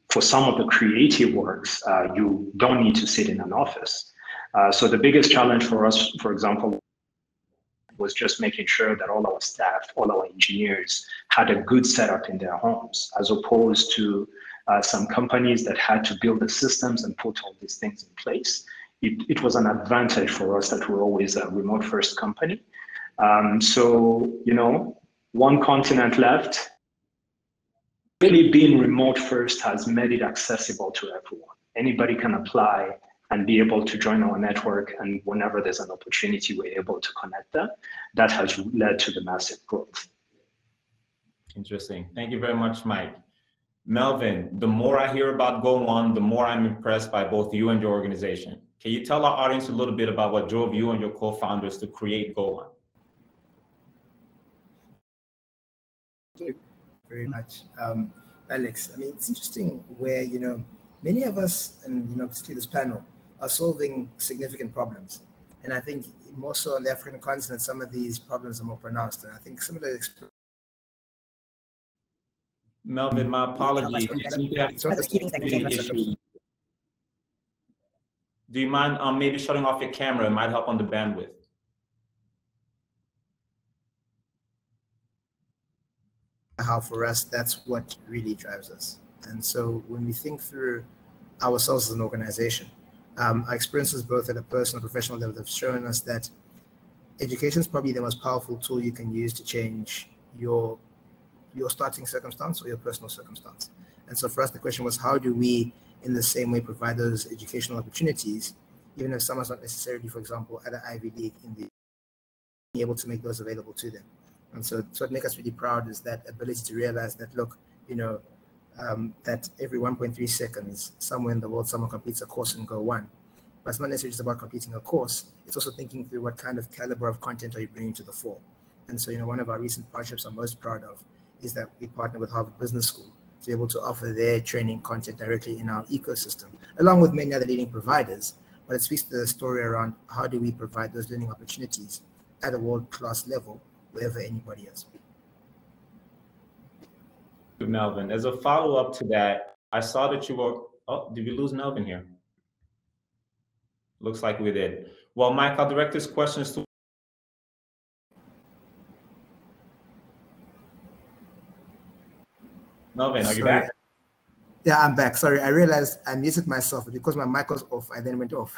for some of the creative works, you don't need to sit in an office. So the biggest challenge for us, for example, was just making sure that all our staff, all our engineers had a good setup in their homes, as opposed to some companies that had to build the systems and put all these things in place. It was an advantage for us that we're always a remote first company. So, you know, one continent left. Really being remote first has made it accessible to everyone. Anybody can apply and be able to join our network, and whenever there's an opportunity, we're able to connect them. That has led to the massive growth. Interesting. Thank you very much, Mike. Melvin, the more I hear about GoOne, the more I'm impressed by both you and your organization. Can you tell our audience a little bit about what drove you and your co-founders to create GoOne? Thank you very much. Alex, I mean, it's interesting where, you know, many of us, and, you know, particularly this panel, are solving significant problems. And I think more so on the African continent, some of these problems are more pronounced. And I think some of the Melvin, my apologies. Do you mind maybe shutting off your camera? It might help on the bandwidth. How for us, that's what really drives us. And so when we think through ourselves as an organization, our experiences both at a personal and professional level have shown us that education is probably the most powerful tool you can use to change your starting circumstance or your personal circumstance. And so for us, the question was, how do we, in the same way, provide those educational opportunities, even if someone's not necessarily, for example, at an Ivy League, be able to make those available to them. And so what makes us really proud is that ability to realize that, look, you know, that every 1.3 seconds, somewhere in the world, someone completes a course in GoOne. But it's not necessarily just about completing a course. It's also thinking through what kind of caliber of content are you bringing to the fore. And so, you know, one of our recent partnerships I'm most proud of is that we partner with Harvard Business School to be able to offer their training content directly in our ecosystem, along with many other leading providers. But it speaks to the story around how do we provide those learning opportunities at a world-class level wherever anybody is. Melvin, as a follow-up to that, I saw that you were, oh, did we lose Melvin here? Looks like we did. Well, Mike, I'll direct this questions to Melvin, are you back? Yeah, I'm back. Sorry, I realized I muted myself, but because my mic was off, I then went off.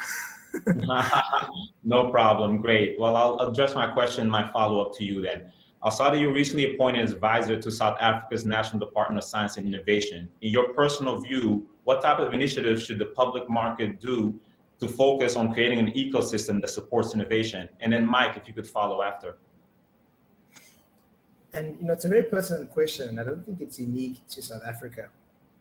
No problem. Great. Well, I'll address my question, my follow-up to you then. I saw that you recently appointed as advisor to South Africa's National Department of Science and Innovation. In your personal view, what type of initiatives should the public market do to focus on creating an ecosystem that supports innovation? And then Mike, if you could follow after. And it's a very pertinent question, and I don't think it's unique to South Africa.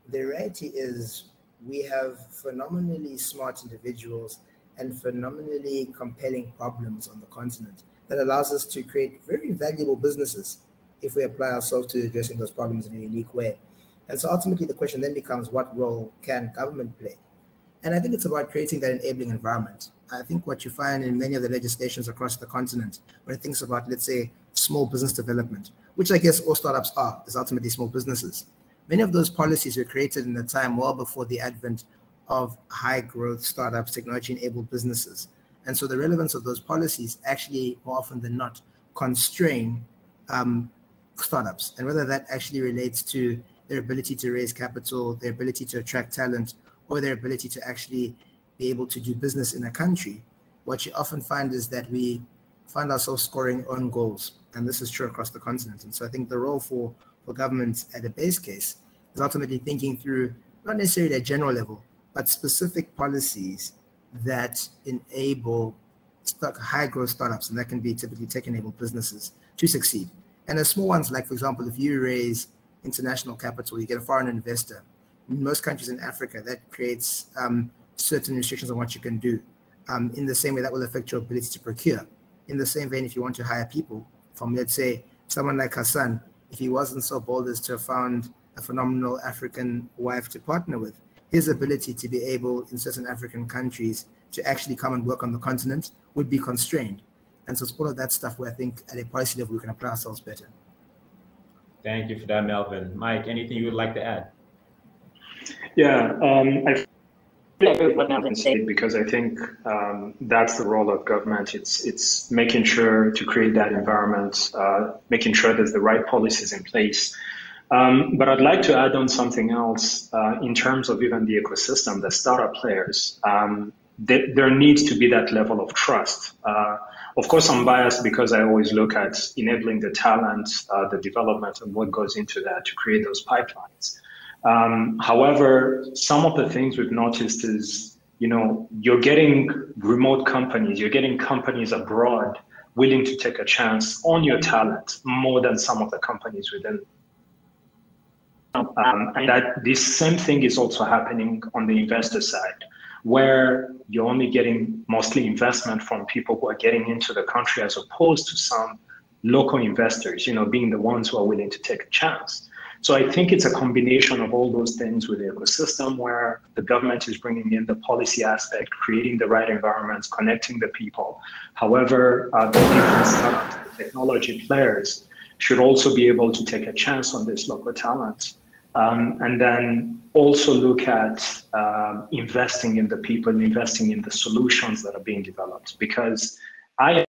The reality is we have phenomenally smart individuals and phenomenally compelling problems on the continent that allows us to create very valuable businesses if we apply ourselves to addressing those problems in a unique way. And so ultimately the question then becomes, what role can government play? And I think it's about creating that enabling environment. I think what you find in many of the legislations across the continent, when it thinks about, let's say, small business development, which I guess all startups are, is ultimately small businesses. Many of those policies were created in a time well before the advent of high growth startups, technology-enabled businesses. And so the relevance of those policies actually, more often than not, constrain startups. And whether that actually relates to their ability to raise capital, their ability to attract talent, or their ability to actually be able to do business in a country, what you often find is that we find ourselves scoring own goals. And this is true across the continent. And so I think the role for governments at a base case is ultimately thinking through, not necessarily at a general level, but specific policies that enable high growth startups, and that can be typically tech-enabled businesses, to succeed. And the small ones, like for example, if you raise international capital, you get a foreign investor. In most countries in Africa, that creates certain restrictions on what you can do. In the same way, that will affect your ability to procure. In the same vein, if you want to hire people from, let's say, someone like Hassan, if he wasn't so bold as to have found a phenomenal African wife to partner with, his ability to be able in certain African countries to actually come and work on the continent would be constrained. And so it's all of that stuff where I think at a policy level we can apply ourselves better. Thank you for that, Melvin. Mike, anything you would like to add? Yeah, I agree with what Melvin said, because I think that's the role of government. It's making sure to create that environment, making sure there's the right policies in place. But I'd like to add on something else in terms of even the ecosystem, the startup players. There needs to be that level of trust. Of course, I'm biased because I always look at enabling the talent, the development, and what goes into that to create those pipelines. However, some of the things we've noticed is, you're getting remote companies, you're getting companies abroad willing to take a chance on your talent more than some of the companies within. And that this same thing is also happening on the investor side, where you're only getting mostly investment from people who are getting into the country, as opposed to some local investors, being the ones who are willing to take a chance. So I think it's a combination of all those things with the ecosystem, where the government is bringing in the policy aspect, creating the right environments, connecting the people. However, the different startups, the technology players should also be able to take a chance on this local talent. And then also look at investing in the people, investing in the solutions that are being developed. Because I am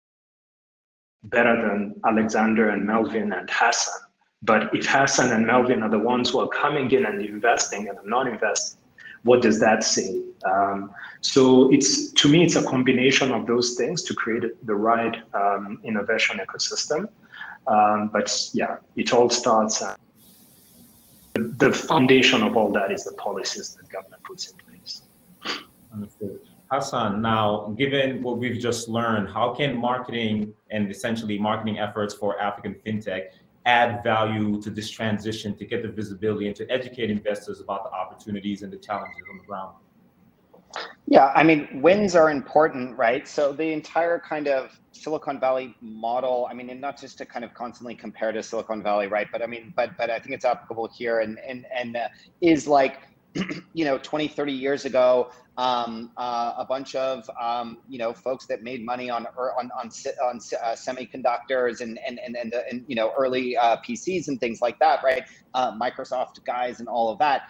better than Alexander and Melvin and Hassan. But if Hassan and Melvin are the ones who are coming in and investing and not investing, what does that say? So to me, it's a combination of those things to create the right innovation ecosystem. But yeah, it all starts. The foundation of all that is the policies that government puts in place. Understood. Hassan, now, given what we've just learned, how can marketing and essentially marketing efforts for African fintech add value to this transition to get the visibility and to educate investors about the opportunities and the challenges on the ground? Yeah, I mean, wins are important, right? So the entire kind of Silicon Valley model, I mean, and not just to kind of constantly compare to Silicon Valley, right? But I mean, but I think it's applicable here and is like, 20, 30 years ago, a bunch of, folks that made money on semiconductors and early PCs and things like that, right? Microsoft guys and all of that,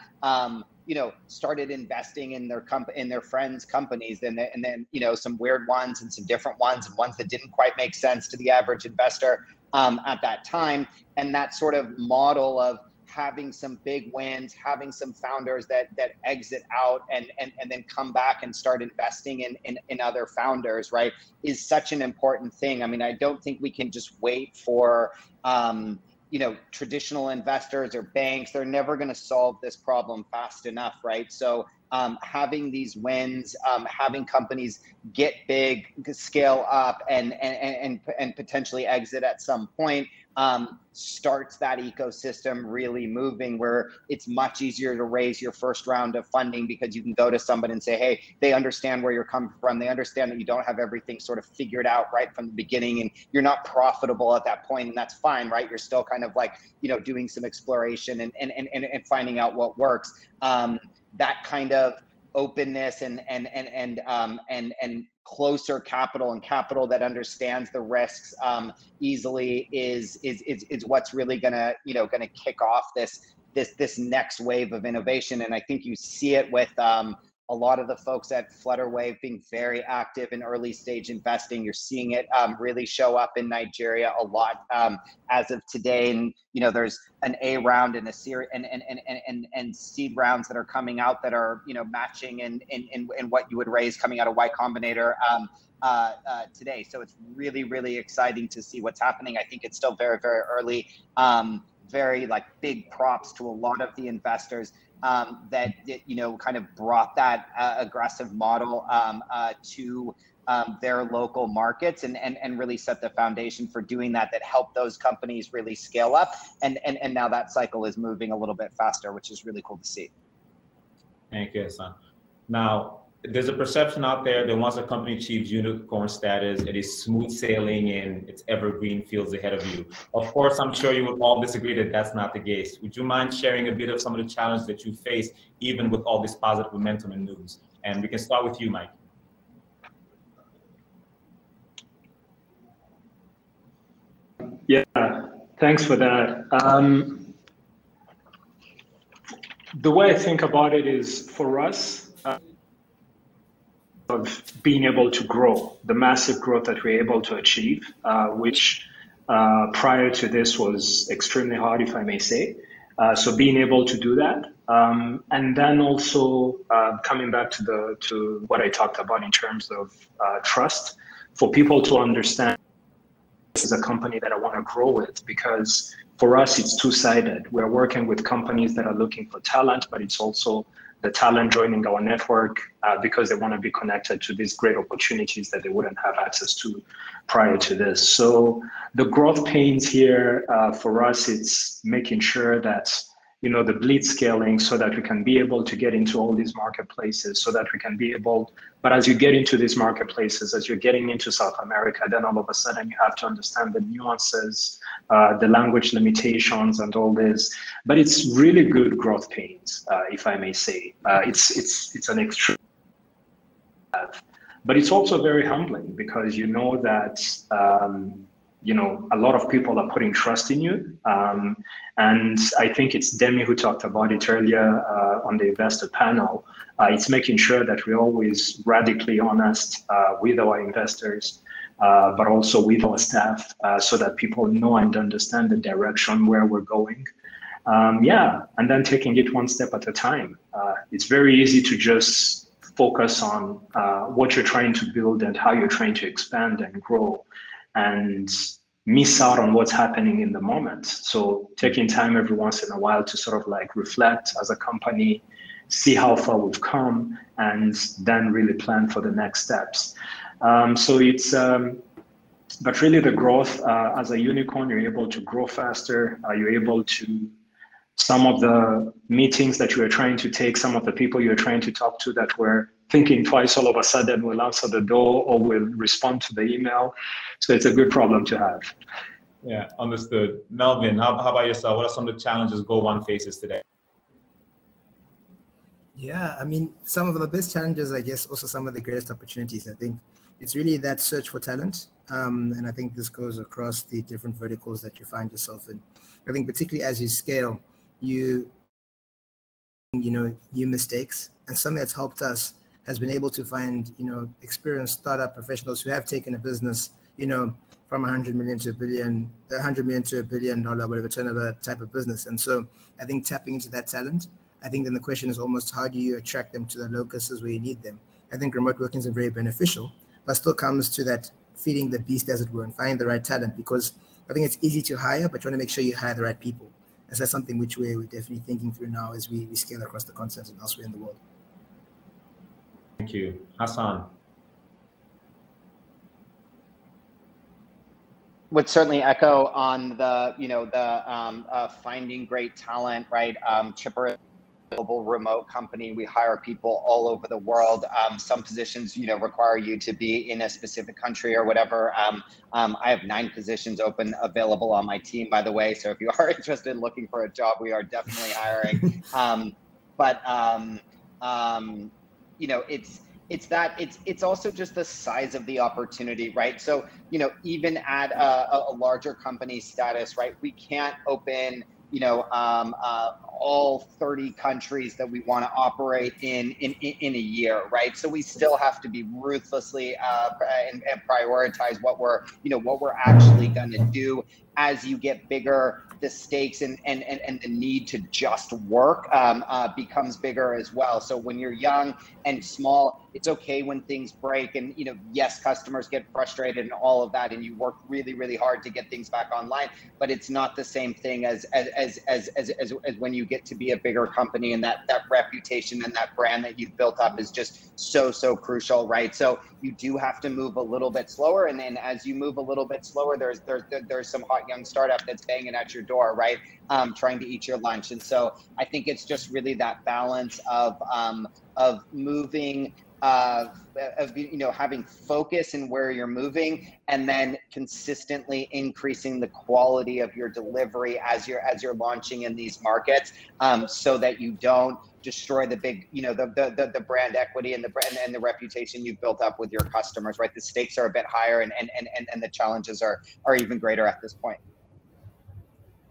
started investing in their friends' companies, and then some weird ones and some different ones, and ones that didn't quite make sense to the average investor at that time. And that sort of model of having some big wins, having some founders that exit out and then come back and start investing in other founders, right, is such an important thing. I mean, I don't think we can just wait for traditional investors or banks, they're never going to solve this problem fast enough, right? So having these wins, having companies get big, scale up, and potentially exit at some point, starts that ecosystem really moving, where it's much easier to raise your first round of funding because you can go to somebody and say, hey, they understand where you're coming from. They understand that you don't have everything sort of figured out right from the beginning, and you're not profitable at that point, and that's fine, right? You're still kind of like, doing some exploration and finding out what works. That kind of openness and closer capital and capital that understands the risks easily is what's really gonna kick off this next wave of innovation. And I think you see it with a lot of the folks at Flutterwave being very active in early stage investing. You're seeing it really show up in Nigeria a lot as of today. And there's an A round and a series and seed rounds that are coming out that are matching in what you would raise coming out of Y Combinator today. So it's really, really exciting to see what's happening. I think it's still very, very early. Very big props to a lot of the investors that kind of brought that aggressive model to their local markets and really set the foundation for doing that helped those companies really scale up, and now that cycle is moving a little bit faster, which is really cool to see. Thank you, Hassan. Now, there's a perception out there that once a company achieves unicorn status, it is smooth sailing and it's evergreen fields ahead of you. Of course, I'm sure you would all disagree that that's not the case. Would you mind sharing a bit of some of the challenges that you face, even with all this positive momentum and news? And we can start with you, Mike. Yeah, thanks for that. The way I think about it is, for us, of being able to grow, the massive growth that we're able to achieve, which prior to this was extremely hard, if I may say. So being able to do that, and then also coming back to what I talked about in terms of trust, for people to understand this is a company that I want to grow with, because for us it's two-sided. We're working with companies that are looking for talent, but it's also the talent joining our network because they want to be connected to these great opportunities that they wouldn't have access to prior to this. So the growth pains here for us, it's making sure that the blitz scaling, so that we can be able to get into all these marketplaces, so that we can be able, but as you get into these marketplaces, as you're getting into South America, then all of a sudden you have to understand the nuances, the language limitations and all this, but it's really good growth pains, if I may say. It's an extreme, but it's also very humbling, because you know that a lot of people are putting trust in you. And I think it's Demi who talked about it earlier on the investor panel. It's making sure that we're always radically honest with our investors, but also with our staff, so that people know and understand the direction where we're going. And then taking it one step at a time. It's very easy to just focus on what you're trying to build and how you're trying to expand and grow, and miss out on what's happening in the moment. So taking time every once in a while to sort of reflect as a company, see how far we've come, and then really plan for the next steps. So it's, but really the growth as a unicorn, you're able to grow faster. You're able to, some of the meetings that you were trying to take, some of the people you were trying to talk to that were thinking twice, all of a sudden will answer the door or will respond to the email. So it's a good problem to have. Yeah, understood. Melvin, how about yourself? What are some of the challenges Go1 faces today? Yeah, I mean, some of the best challenges, I guess, also some of the greatest opportunities. I think it's really that search for talent. And I think this goes across the different verticals that you find yourself in. I think particularly as you scale, you mistakes. And something that's helped us has been able to find, experienced startup professionals who have taken a business, from 100 million to $1 billion, whatever turnover type of business. And so I think tapping into that talent, I think then the question is almost how do you attract them to the locuses where you need them? I think remote working is very beneficial, but still comes to that feeding the beast, as it were, and finding the right talent, because I think it's easy to hire, but you want to make sure you hire the right people. And so that's something which we're definitely thinking through now as we scale across the continent and elsewhere in the world. Thank you. Hassan. Would certainly echo on the, finding great talent, right? Chipper is a global remote company. We hire people all over the world. Some positions, require you to be in a specific country or whatever. I have 9 positions available on my team, by the way. So if you are interested in looking for a job, we are definitely hiring. It's also just the size of the opportunity, right? So, even at a larger company status, right, we can't open, all 30 countries that we want to operate in a year, right? So we still have to be ruthlessly and prioritize what we're actually going to do. As you get bigger, the stakes and the need to just work becomes bigger as well. So when you're young and small, it's okay when things break, and yes, customers get frustrated and all of that, and you work really, really hard to get things back online. But it's not the same thing as when you get to be a bigger company, and that reputation and that brand that you've built up is just so crucial, right? So you do have to move a little bit slower, and then as you move a little bit slower, there's some hot young startup that's banging at your door, right? Trying to eat your lunch. And so I think it's just really that balance of moving, having focus in where you're moving, and then consistently increasing the quality of your delivery as you're launching in these markets, so that you don't destroy the big, the brand equity and the reputation you've built up with your customers, right? The stakes are a bit higher, and the challenges are even greater at this point.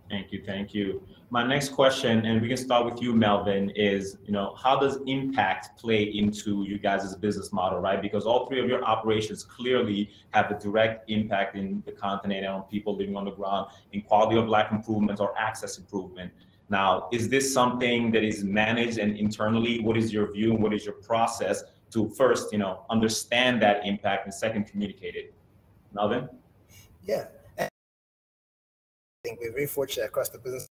Thank you. My next question, and we can start with you, Melvin, is, how does impact play into you guys' business model, right? Because all 3 of your operations clearly have a direct impact in the continent and on people living on the ground, in quality of life improvements or access improvement. Now, is this something that is managed and internally? What is your view and what is your process to first, understand that impact, and second, communicate it? Melvin? Yeah. I think we're very fortunate across the business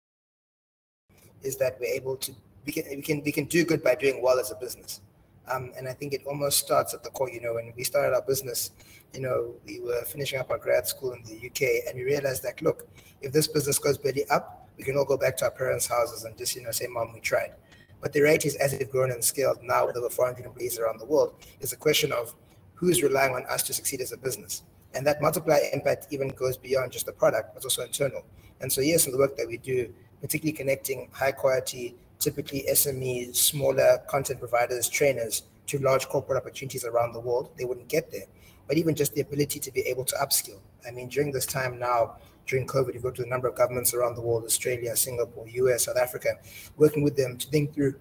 is that we're able to, we can do good by doing well as a business. And I think it almost starts at the core. When we started our business, we were finishing up our grad school in the UK, and we realized that, look, if this business goes belly up, we can all go back to our parents' houses and just, say, Mom, we tried. But the reality is, as we've grown and scaled now with over 400 employees around the world, it's a question of who's relying on us to succeed as a business. And that multiplier impact even goes beyond just the product, but also internal. And so, yes, in the work that we do, particularly connecting high quality, typically SMEs, smaller content providers, trainers, to large corporate opportunities around the world, they wouldn't get there. But even just the ability to be able to upskill. I mean, during this time now, during COVID, we've worked with a number of governments around the world, Australia, Singapore, US, South Africa, working with them to think through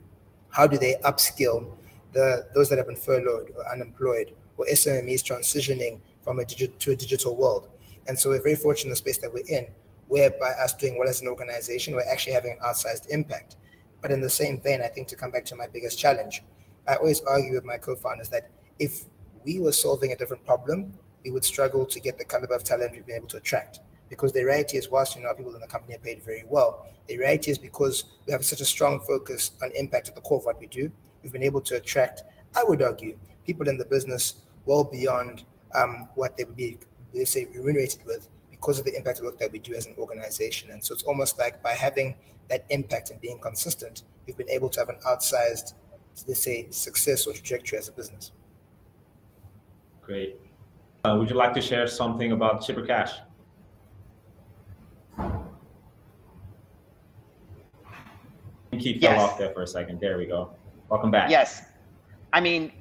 how do they upskill those that have been furloughed or unemployed, or SMEs transitioning from to a digital world. And so we're very fortunate in the space that we're in, whereby us doing well as an organization, we're actually having an outsized impact. But in the same vein, I think, to come back to my biggest challenge, I always argue with my co-founders that if we were solving a different problem, we would struggle to get the caliber of talent we've been able to attract. Because the reality is, whilst our people in the company are paid very well, the reality is because we have such a strong focus on impact at the core of what we do, we've been able to attract, I would argue, people in the business well beyond what they would be, let's say, remunerated with, because of the impact of work that we do as an organization. And so it's almost like by having that impact and being consistent, we've been able to have an outsized, let's say, success or trajectory as a business. Great. Would you like to share something about Chipper Cash? Keep fell off there for a second. There we go. Welcome back. Yes. I mean,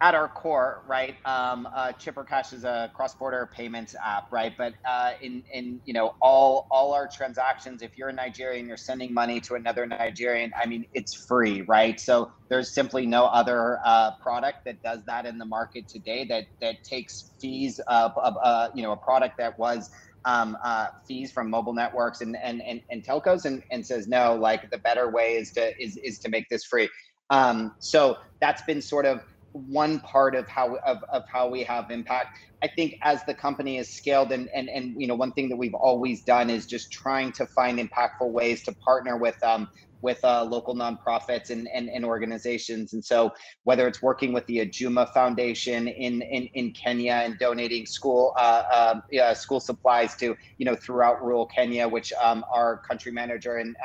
at our core, right, Chipper Cash is a cross-border payments app, right? But in all our transactions, if you're a Nigerian, you're sending money to another Nigerian, I mean, it's free, right? So there's simply no other product that does that in the market today that takes fees of a product that was fees from mobile networks and telcos and says, no, like the better way is to make this free. So that's been sort of one part of how we have impact. I think as the company is scaled, and you know, one thing that we've always done is just trying to find impactful ways to partner with local nonprofits and organizations. And so whether it's working with the Ajuma Foundation in Kenya and donating school supplies to, you know, throughout rural Kenya, which our country manager and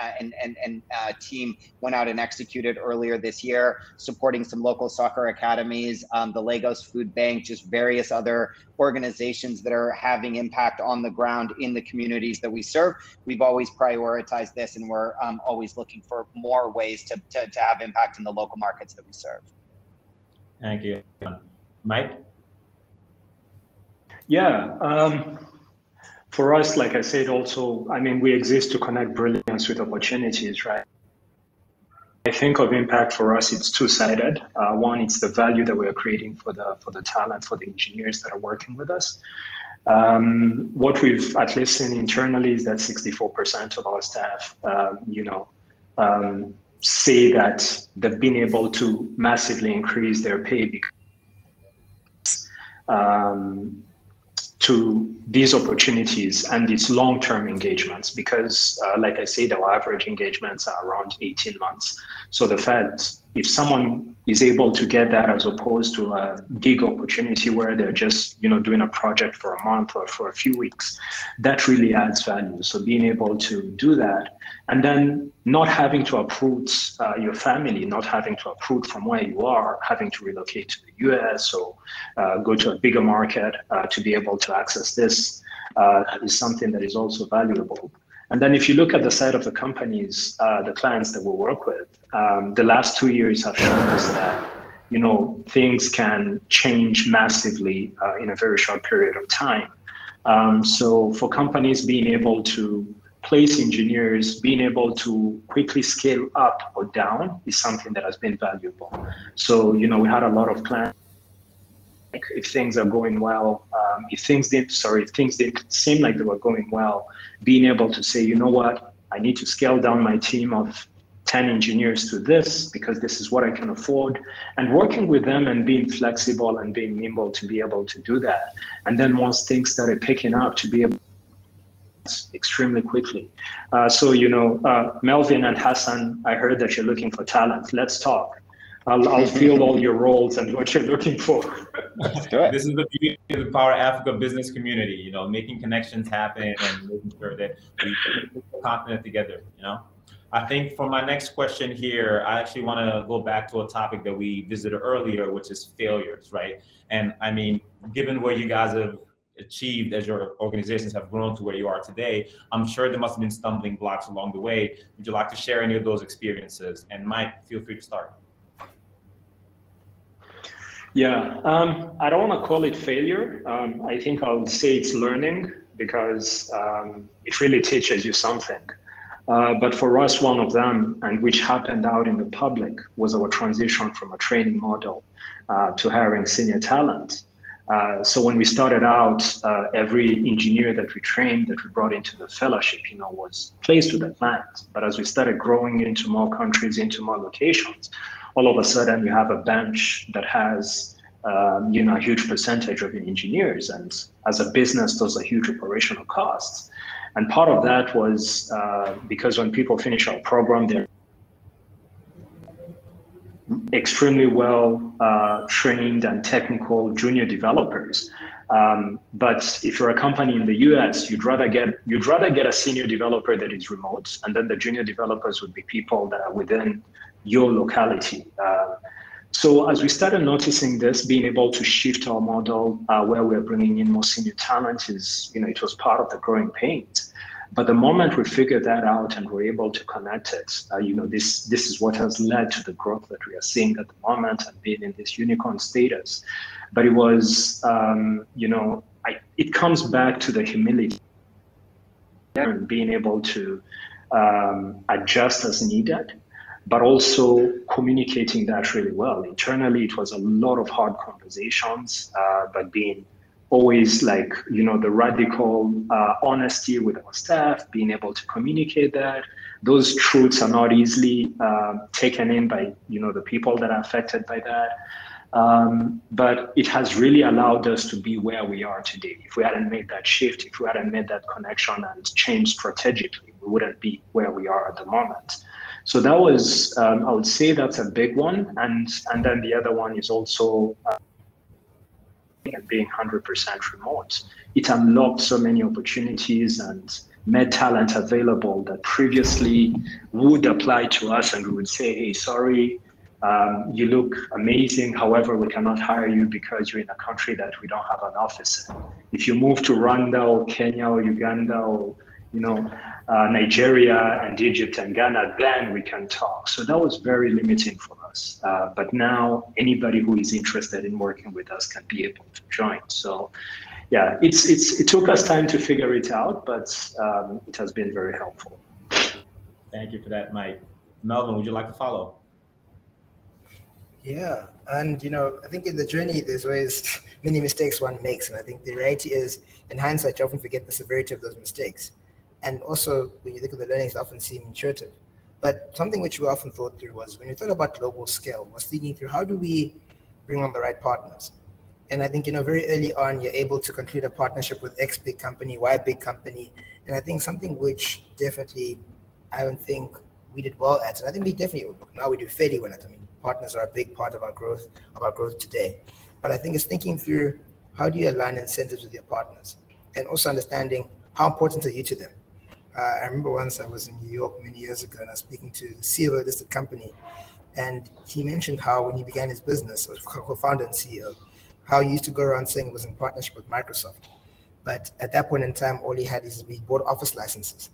team went out and executed earlier this year, supporting some local soccer academies, the Lagos Food Bank, just various other organizations that are having impact on the ground in the communities that we serve. We've always prioritized this, and we're always looking for more ways to have impact in the local markets that we serve. Thank you. Mike? Yeah, for us, like I said, also, I mean, we exist to connect brilliance with opportunities, right? I think of impact for us, it's two-sided. One, it's the value that we are creating for the talent, for the engineers that are working with us. What we've at least seen internally is that 64% of our staff, say that they've been able to massively increase their pay because to these opportunities and these long-term engagements, because like I said, our average engagements are around 18 months. So the fact, if someone is able to get that as opposed to a gig opportunity where they're just, you know, doing a project for a month or for a few weeks, that really adds value. So being able to do that, and then not having to uproot your family, not having to uproot from where you are, having to relocate to the US or go to a bigger market to be able to access this is something that is also valuable. And then if you look at the side of the companies, the clients that we work with, the last 2 years have shown us that, you know, things can change massively in a very short period of time. So for companies being able to place engineers, being able to quickly scale up or down is something that has been valuable. So, you know, we had a lot of clients, if things are going well, if things didn't seem like they were going well, being able to say, you know what, I need to scale down my team of 10 engineers to this because this is what I can afford, and working with them and being flexible and being nimble to be able to do that. And then once things started picking up, to be able extremely quickly. So, you know, Melvin and Hassan, I heard that you're looking for talent. Let's talk. I'll fill all your roles and what you're looking for. Let's do it. This is the beauty of the Power Africa business community, you know, making connections happen and making sure that we put the continent together, you know. I think for my next question here, I actually want to go back to a topic that we visited earlier, which is failures, right? And I mean, given where you guys have achieved as your organizations have grown to where you are today, I'm sure there must have been stumbling blocks along the way. Would you like to share any of those experiences? And Mike, feel free to start. Yeah, I don't want to call it failure. I think I'll say it's learning because it really teaches you something. But for us, one of them, and which happened out in the public, was our transition from a training model to hiring senior talent. So when we started out, every engineer that we trained, that we brought into the fellowship, you know, was placed with a client. But as we started growing into more countries, into more locations, all of a sudden you have a bench that has, you know, a huge percentage of your engineers. And as a business, those are huge operational costs. And part of that was because when people finish our program, they're extremely well trained and technical junior developers. But if you're a company in the US, you'd rather get a senior developer that is remote, and then the junior developers would be people that are within your locality. So as we started noticing this, being able to shift our model where we're bringing in more senior talent is, you know, it was part of the growing pains. But the moment we figured that out and we're able to connect it, you know, this is what has led to the growth that we are seeing at the moment and being in this unicorn status. But it was, you know, it comes back to the humility and being able to adjust as needed, but also communicating that really well. Internally, it was a lot of hard conversations, but being always like, you know, the radical honesty with our staff, being able to communicate that. Those truths are not easily taken in by, you know, the people that are affected by that. But it has really allowed us to be where we are today. If we hadn't made that shift, if we hadn't made that connection and changed strategically, we wouldn't be where we are at the moment. So that was, I would say that's a big one. And then the other one is also being 100% remote. It unlocked so many opportunities and made talent available that previously would apply to us, and we would say, hey, sorry, you look amazing. However, we cannot hire you because you're in a country that we don't have an office in. If you move to Rwanda or Kenya or Uganda or Nigeria and Egypt and Ghana, then we can talk. So that was very limiting for us. But now anybody who is interested in working with us can be able to join. So yeah, it took us time to figure it out, but it has been very helpful. Thank you for that, Mike. Melvin, would you like to follow? Yeah, and I think in the journey, there's always many mistakes one makes. And I think the reality is, in hindsight, you often forget the severity of those mistakes. And also, when you look at the learnings, they often seem intuitive. But something which we often thought through was, when you thought about global scale, was thinking through how do we bring on the right partners? And I think, very early on, you're able to conclude a partnership with X big company, Y big company. And I think something which definitely, I don't think we did well at, and I think we definitely, now we do fairly well at. I mean, partners are a big part of our growth today. But I think it's thinking through how do you align incentives with your partners, and also understanding how important are you to them. I remember once I was in New York many years ago, and I was speaking to the CEO of this company, and he mentioned how when he began his business, or co-founder and CEO, how he used to go around saying it was in partnership with Microsoft. But at that point in time, all he had is we bought office licenses.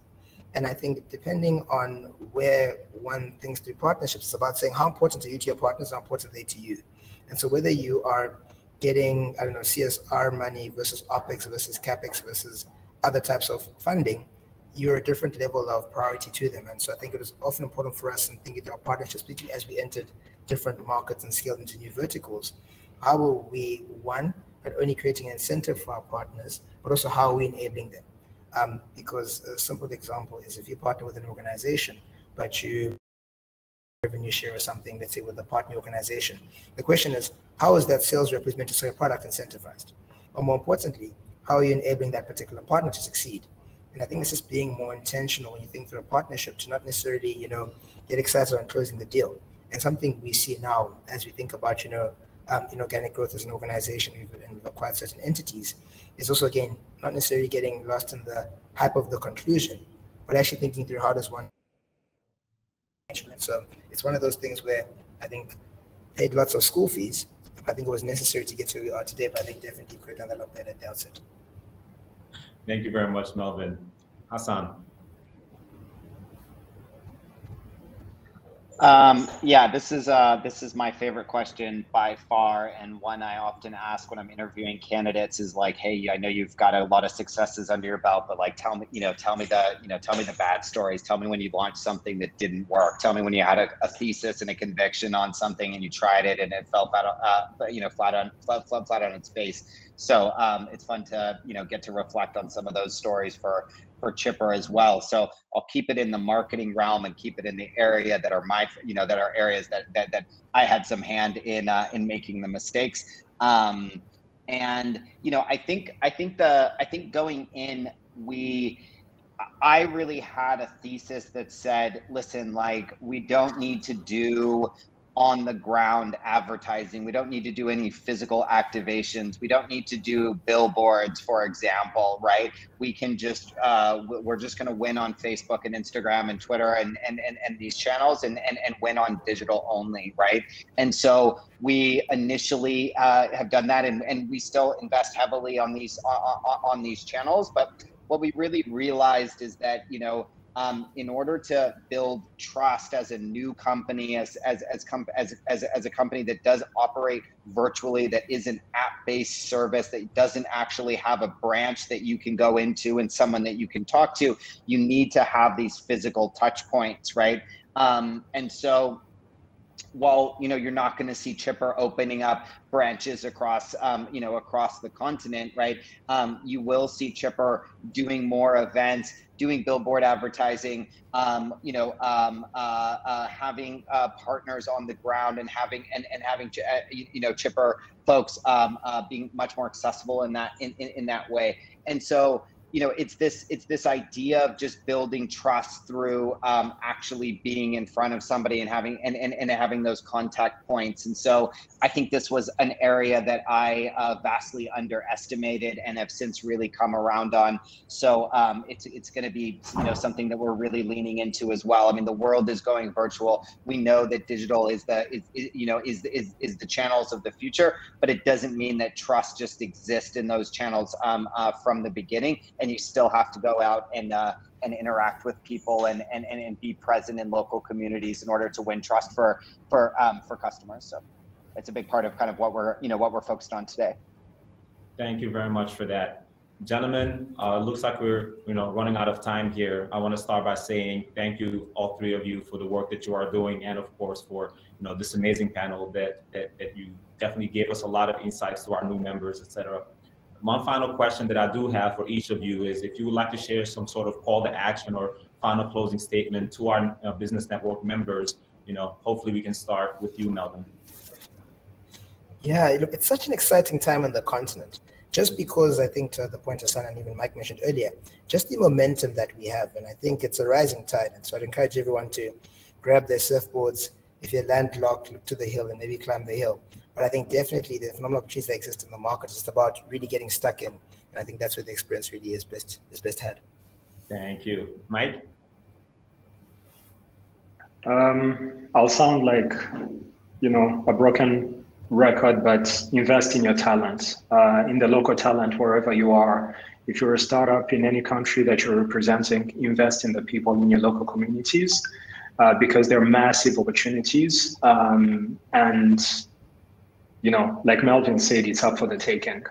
And I think depending on where one thinks through partnerships, it's about saying how important are you to your partners, how important are they to you. And so whether you are getting, CSR money versus OPEX versus CAPEX versus other types of funding, you're a different level of priority to them. And so I think it was often important for us in thinking about partnerships, particularly as we entered different markets and scaled into new verticals. How will we, one, not only creating an incentive for our partners, but also how are we enabling them? Because a simple example is if you partner with an organization, but you revenue share or something, let's say with a partner organization, the question is, how is that sales rep who's meant to sell a product incentivized? Or more importantly, how are you enabling that particular partner to succeed? And I think it's just being more intentional when you think through a partnership to not necessarily, get excited on closing the deal. And something we see now as we think about, inorganic growth as an organization, and we've acquired certain entities, is also, again, not necessarily getting lost in the hype of the conclusion, but actually thinking through how does one. So it's one of those things where I think paid lots of school fees. I think it was necessary to get to where we are today, but I think definitely could have done that a lot better at the outset. Thank you very much, Melvin. Hassan. This is my favorite question by far, and one I often ask when I'm interviewing candidates is like, hey, I know you've got a lot of successes under your belt, but like, tell me the bad stories. Tell me when you launched something that didn't work. Tell me when you had a thesis and a conviction on something and you tried it and it fell flat on its face. So it's fun to get to reflect on some of those stories for Chipper as well. So I'll keep it in the marketing realm and keep it in the area that are that are areas that I had some hand in making the mistakes. I think going in, I really had a thesis that said, listen, like, we don't need to do on the ground advertising. We don't need to do any physical activations. We don't need to do billboards, for example, right? We can just, we're just going to win on Facebook and Instagram and Twitter and these channels and win on digital only, right? And so we initially have done that, and we still invest heavily on these channels. But what we really realized is that, in order to build trust as a new company, as a company that does operate virtually, that is an app-based service, that doesn't actually have a branch that you can go into and someone that you can talk to, you need to have these physical touch points, right? And so while you're not going to see Chipper opening up branches across across the continent, right? You will see Chipper doing more events, doing billboard advertising, having partners on the ground, and having Chipper folks being much more accessible in that way. And so it's this idea of just building trust through actually being in front of somebody and having those contact points. And so I think this was an area that I vastly underestimated and have since really come around on. So it's going to be something that we're really leaning into as well. I mean, the world is going virtual. We know that digital is the channels of the future, but it doesn't mean that trust just exists in those channels from the beginning. And you still have to go out and interact with people and be present in local communities in order to win trust for customers. So it's a big part of kind of what we're focused on today. Thank you very much for that. Gentlemen, looks like we're running out of time here. I want to start by saying thank you, all three of you, for the work that you are doing, and of course for this amazing panel that you definitely gave us a lot of insights to our new members, etc. One final question that I do have for each of you is if you would like to share some sort of call to action or final closing statement to our Business Network members, hopefully we can start with you, Melvin. Yeah, it's such an exciting time on the continent, just because I think, to the point Hassan and even Mike mentioned earlier, just the momentum that we have. And I think it's a rising tide. And so I'd encourage everyone to grab their surfboards. If you're landlocked, look to the hill and maybe climb the hill. But I think definitely the phenomenal opportunities that exist in the market is just about really getting stuck in. And I think that's where the experience really is best had. Thank you. Mike? I'll sound like, a broken record, but invest in your talent, in the local talent wherever you are. If you're a startup in any country that you're representing, invest in the people in your local communities, because there are massive opportunities. And like Melvin said, it's up for the taking.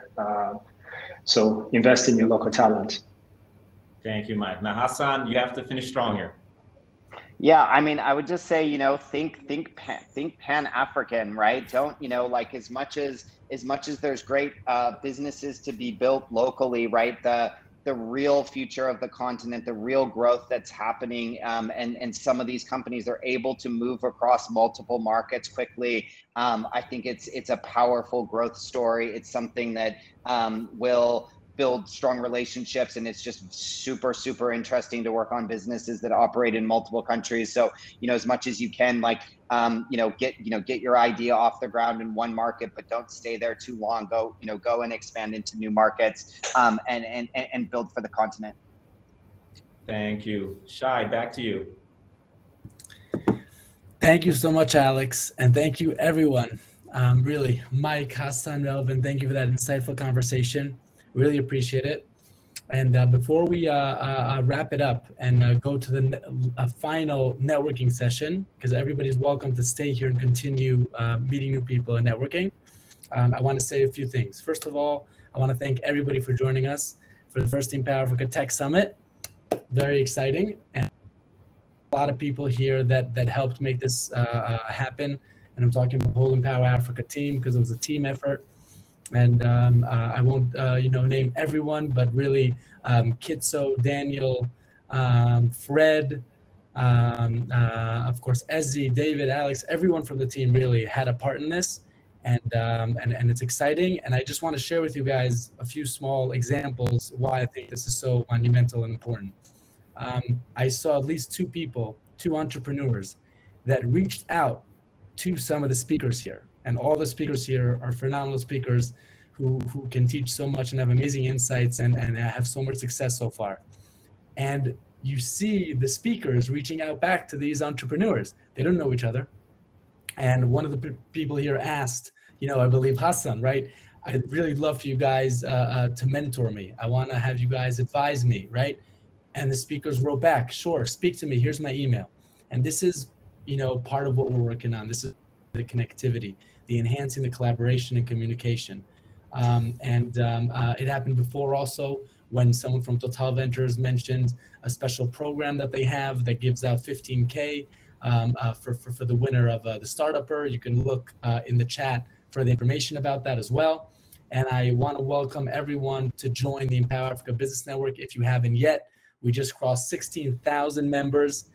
So invest in your local talent. Thank you, Mike. Now, Hassan, you have to finish strong here. Yeah, I mean, I would just say, think Pan-African, right? Don't, like as much as there's great businesses to be built locally, right? The real future of the continent, the real growth that's happening, and some of these companies are able to move across multiple markets quickly. I think it's a powerful growth story. It's something that will build strong relationships, and it's just super, super interesting to work on businesses that operate in multiple countries. So, as much as you can, get your idea off the ground in one market, but don't stay there too long. Go and expand into new markets, and build for the continent. Thank you. Shai, back to you. Thank you so much, Alex. And thank you, everyone. Really, Mike, Hassan, Melvin, thank you for that insightful conversation. Really appreciate it. And before we wrap it up and go to the final networking session, because everybody's welcome to stay here and continue meeting new people and networking, I want to say a few things. First of all, I want to thank everybody for joining us for the first Empower Africa Tech Summit. Very exciting. And a lot of people here that helped make this happen. And I'm talking about the whole Empower Africa team, because it was a team effort. And I won't, name everyone, but really Kitso, Daniel, Fred, of course, Ezzy, David, Alex, everyone from the team really had a part in this, and it's exciting. And I just want to share with you guys a few small examples why I think this is so monumental and important. I saw at least two entrepreneurs that reached out to some of the speakers here. And all the speakers here are phenomenal speakers who can teach so much and have amazing insights and have so much success so far. And you see the speakers reaching out back to these entrepreneurs. They don't know each other. And one of the people here asked, I believe Hassan, right? I'd really love for you guys to mentor me. I want to have you guys advise me, right? And the speakers wrote back, sure, speak to me. Here's my email. And this is, part of what we're working on. This is the connectivity, the enhancing the collaboration and communication. It happened before also when someone from Total Ventures mentioned a special program that they have that gives out $15K for the winner of the Startupper. You can look in the chat for the information about that as well. And I want to welcome everyone to join the Empower Africa Business Network. If you haven't yet, we just crossed 16,000 members.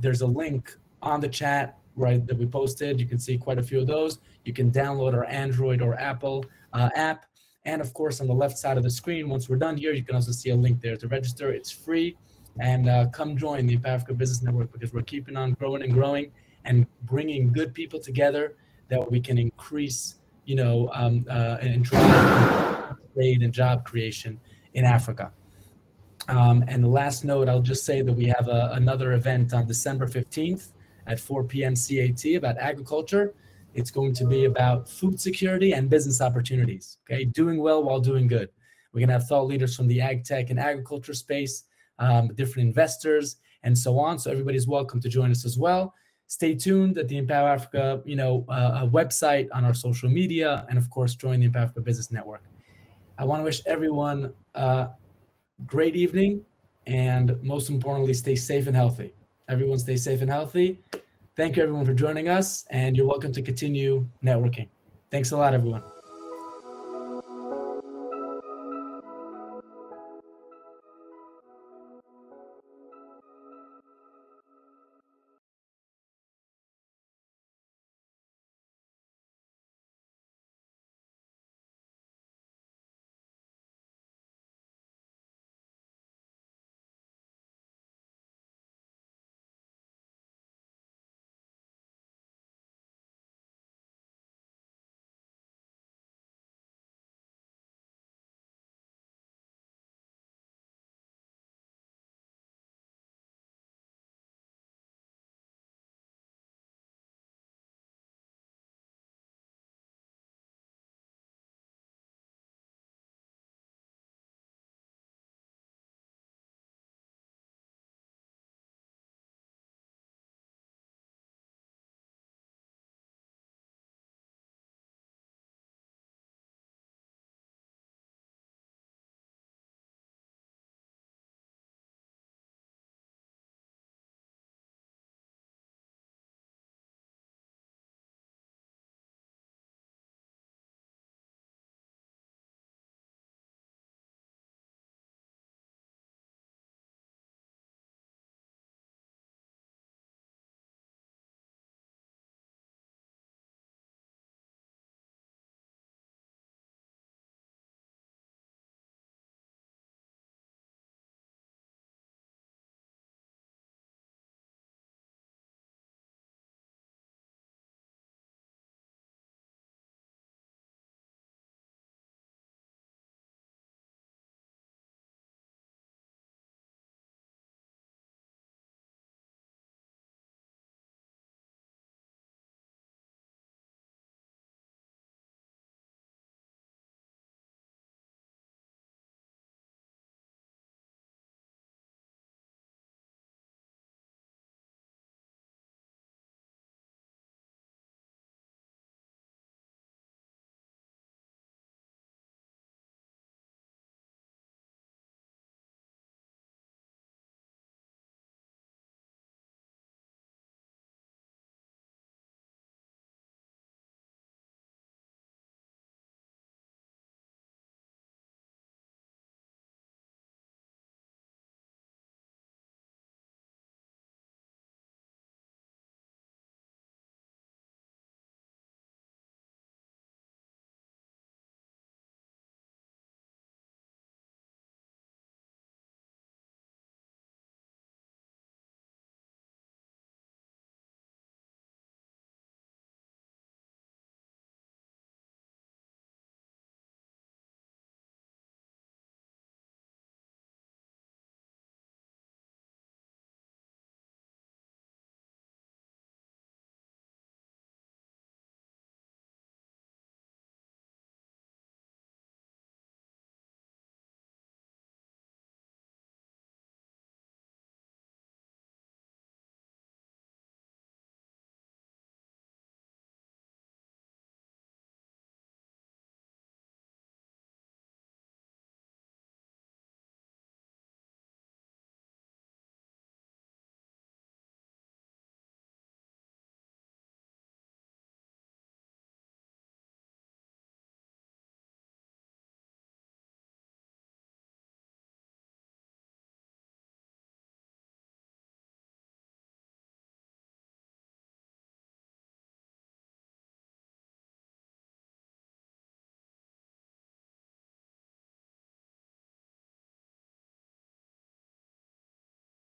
There's a link on the chat, right, that we posted. You can see quite a few of those. You can download our Android or Apple app. And of course, on the left side of the screen, once we're done here, you can also see a link there to register. It's free. And come join the Empower Africa Business Network, because we're keeping on growing and bringing good people together that we can increase, and drive trade and job creation in Africa. And the last note, I'll just say that we have another event on December 15th at 4 p.m. CAT about agriculture. It's going to be about food security and business opportunities, okay? Doing well while doing good. We're gonna have thought leaders from the ag tech and agriculture space, different investors, and so on. So everybody's welcome to join us as well. Stay tuned at the Empower Africa, website, on our social media, and of course, join the Empower Africa Business Network. I want to wish everyone a great evening, and most importantly, stay safe and healthy. Everyone stay safe and healthy. Thank you, everyone, for joining us, and you're welcome to continue networking. Thanks a lot, everyone.